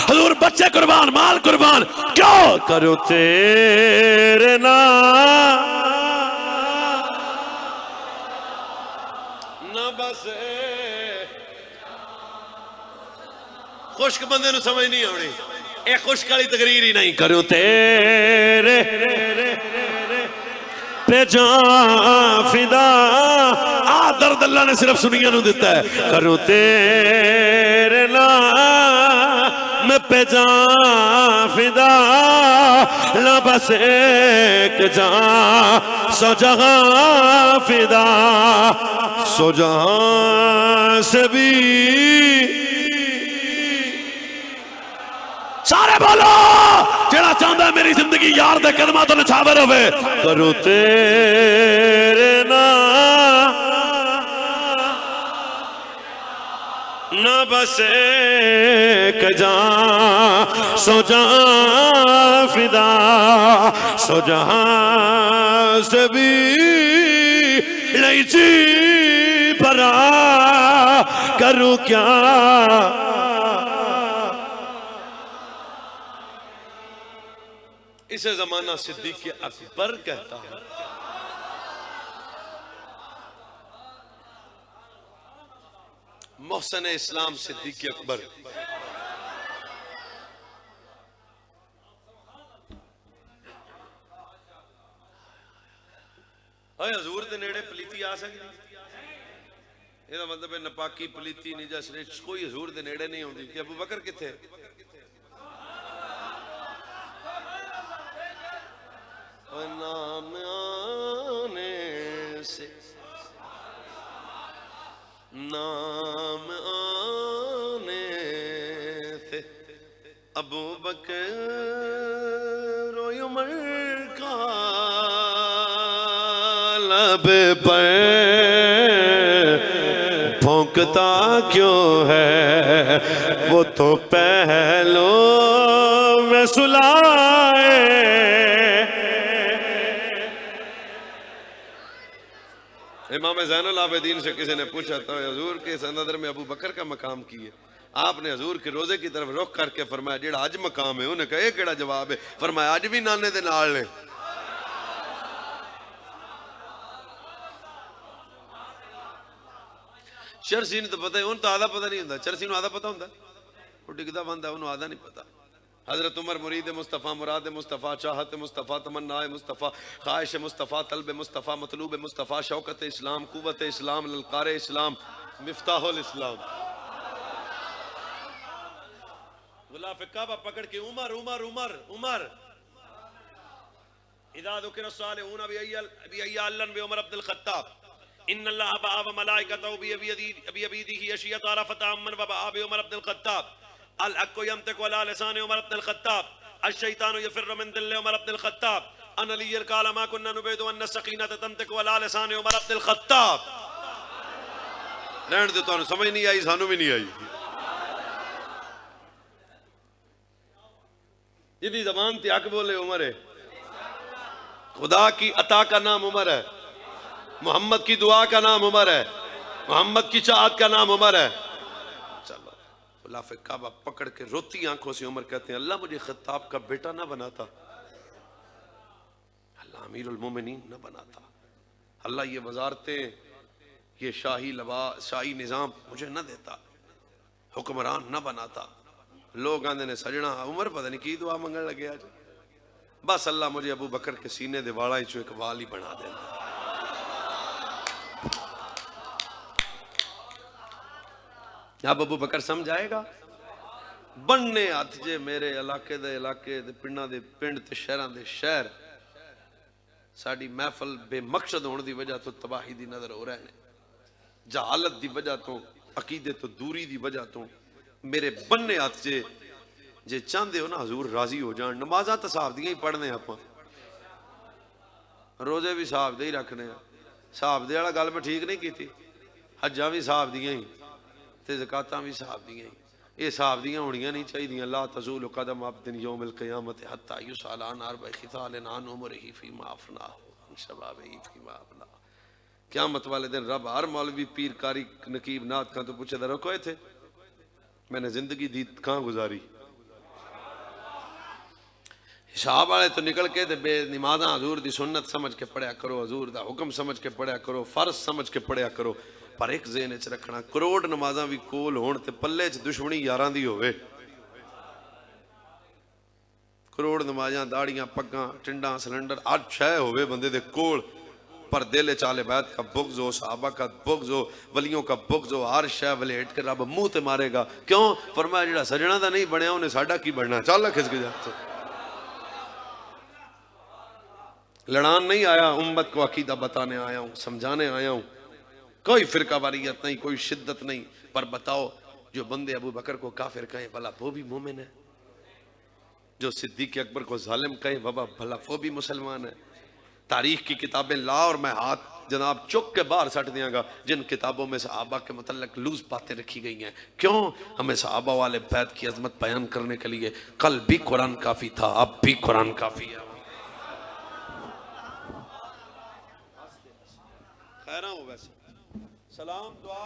हजूर बच्चे कुर्बान, माल कुर्बान, क्यों करो तेरे ना न बसे खुश्क बंदे नूं समझ नहीं आनी, ये खुश्क वाली तकरीर ही नहीं। करूं तेरे पे जान फिदा, आ दर्द अल्लाह ने सिर्फ सुनिया नूं दिता है। करूं तेरे नाम पे जान फिदा, ला बस एक जान सौ जहां फिदा, सौ जहां से भी। सारे बोलो जेड़ा चाहता मेरी जिंदगी यार दे कदमां तो नछावर होवे। करूं तेरे ना बस एक जान सौ जहां फिदा, सौ जहां से भी नहीं जी परा। करूं क्या इसे जमाना सिद्दीक अकबर कहता है। मोहसन इस्लाम सिद्दीक अकबर। हजूर दे नेड़े पलीती आ सकती, ਇਹਦਾ मतलब है नपाकी पलीती निजस कोई हजूर दे नेड़े नहीं आती। कि अबू बकर किथे? नाम आने से, नाम आने से अबू बकर उमर का लब पर भौंकता क्यों है, वो तो पहलो में सुलाए। इमाम ज़ैनुल आबिदीन से किसी ने पूछा था हजूर के सनदर में अबू बकर का मकाम की है? आपने हजूर के रोजे की तरफ रुख करके फरमाया जेड़ा अज मकाम है। उन्हें कहा केड़ा जवाब है? फरमाया अज भी नाने दे नाल ने। चरसी ने तो पता है, उन्हें तो आधा पता नहीं होता। चरसी नूं आधा पता होता, वो डिगदा बंदा, उन्हें आधा नहीं पता। हजरत उमर मुरीद मुस्तफ़ा, मुराद मुस्तफ़ा, चाहत मुस्तफ़ा, तमन्ना मुस्तफ़ा, ख्वाहिश मुस्तफ़ा, तलब मुस्तफ़ा, मतलूब मुस्तफ़ा, शौकत इस्लाम, कुव्वत इस्लाम, ललकार इस्लाम, मिफ्ताहुल इस्लाम। गुलाफ काबा पकड़ के उमर उमर उमर उमर इदा दुकिर सालिहून बिअय्यालन बिउमर अब्दुल खत्ताब इन्नल्लाह बआ व मलाइकतहु बियदीही अशियत अरफत अमन व बआ बिउमर अब्दुल खत्ताब अल हक़्क़ु यंतिक़ु अला लिसान उमर अब्दुल खत्ताब अश-शैतानु यफ़िर्रु मिन दिल उमर अब्दुल खत्ताब अन अलिय्युल क़ाल मा कुन्ना नुबीदु अन्न सकीनत तंतिक़ु अला लिसान उमर अब्दुल खत्ताब। रहने दो, तुहानू समझ नहीं आई, सानू भी नहीं आई। जिदी ज़बान ते हक बोले उमर है। खुदा की अता का नाम उमर है, मोहम्मद की दुआ का नाम उमर है, मोहम्मद की चाहत का नाम उमर है। चलो गुलाफ काबा पकड़ के रोती आंखों से उमर कहते हैं अल्लाह मुझे खत्ताब का बेटा ना बनाता, अल्लाह अमीरुल मोमिनीन न बनाता, अल्लाह ये वजारतें, ये शाही लबास, शाही निज़ाम मुझे न देता, हुक्मरान न बनाता। लोग आंदे ने सजना उमर पता नहीं की दुआ मंगन लगे आज। बस अल्लाह मुझे अबू बकर के सीने दे वाला चो एक वाल ही बना देना। अब अबू बकर समझ आएगा बनने हथ जे मेरे इलाके दे पिंडां दे पिंड ते शहरां दे शहर साड़ी महफल बेमकसद होने की वजह तो तबाही दी नजर हो रहे हैं, जहालत की वजह तो, अकीदे तो दूरी की वजह तो। मेरे बन्ने हथ जे चाहते हो ना हजूर राजी हो जान, नमाजा तो साहब दियां ही पढ़ने, आप रोजे भी साहब दे ही रखने, साहब दे वाला गल मैं ठीक नहीं की, हज्जा भी साहब दियां ही ते ज़कातां भी साहब दियां ही। ये साहब दियां होनियां नहीं चाहिए। ला तज़ूलु क़दम अब्दिन यौमिल क़ियामत हत्ता युसअल अन अर्बअ ख़िसालिन अन उमरिही फ़ीमा अफ़नाहु अन शबाबिही फ़ीमा अबलाह। क़यामत वाले दिन रब हर मौलवी पीर कारी नकीब नात खां तो पूछेगा रुको थे मैंने जिंदगी दी कहाँ गुजारी। हिसाब वाले तो निकल के ते बेनमाज़ा हजूर दी सुन्नत समझ के पढ़िया करो, हजूर दा हुक्म समझ के पढ़िया करो, फर्ज समझ के पढ़िया करो। पर एक ज़हन च रखना, करोड़ नमाज़ां भी कोल होण ते पल्ले च दुश्मनी यारां दी होवे। करोड़ नमाज़ां, दाड़ियां, पग्गां, टिंडां, सिलेंडर हर शय होवे बंदे दे कोल, पर दिल चाले बैत का बुग़्ज़ हो, सहाबा का बुग़्ज़ हो, वलियों का बुग़्ज़ हो, हर शय वलेट के रब मुंह ते मारेगा। क्यों? फरमाया जिहड़ा सजना दा नहीं बनया उन्हें साडा की बनना। चल खिस के जा, लड़ान नहीं आया, उम्मत को अकीदा बताने आया हूँ, समझाने आया हूँ। कोई फिरका वारियत नहीं, कोई शिद्दत नहीं। पर बताओ, जो बंदे अबू बकर को काफिर कहें भला वो भी मोमिन है, जो सिद्दीक अकबर को जालिम कहें बाबा भला वो भी मुसलमान है। तारीख की किताबें ला और मैं हाथ जनाब चुक के बाहर सट दियांगा जिन किताबों में सहाबा के मतलब लूज बातें रखी गई हैं। क्यों? हमें सहाबा वाले बैत की अजमत बयान करने के लिए। कल भी कुरान काफी था, अब भी कुरान काफी है। खैर हो वैसे सलाम दुआ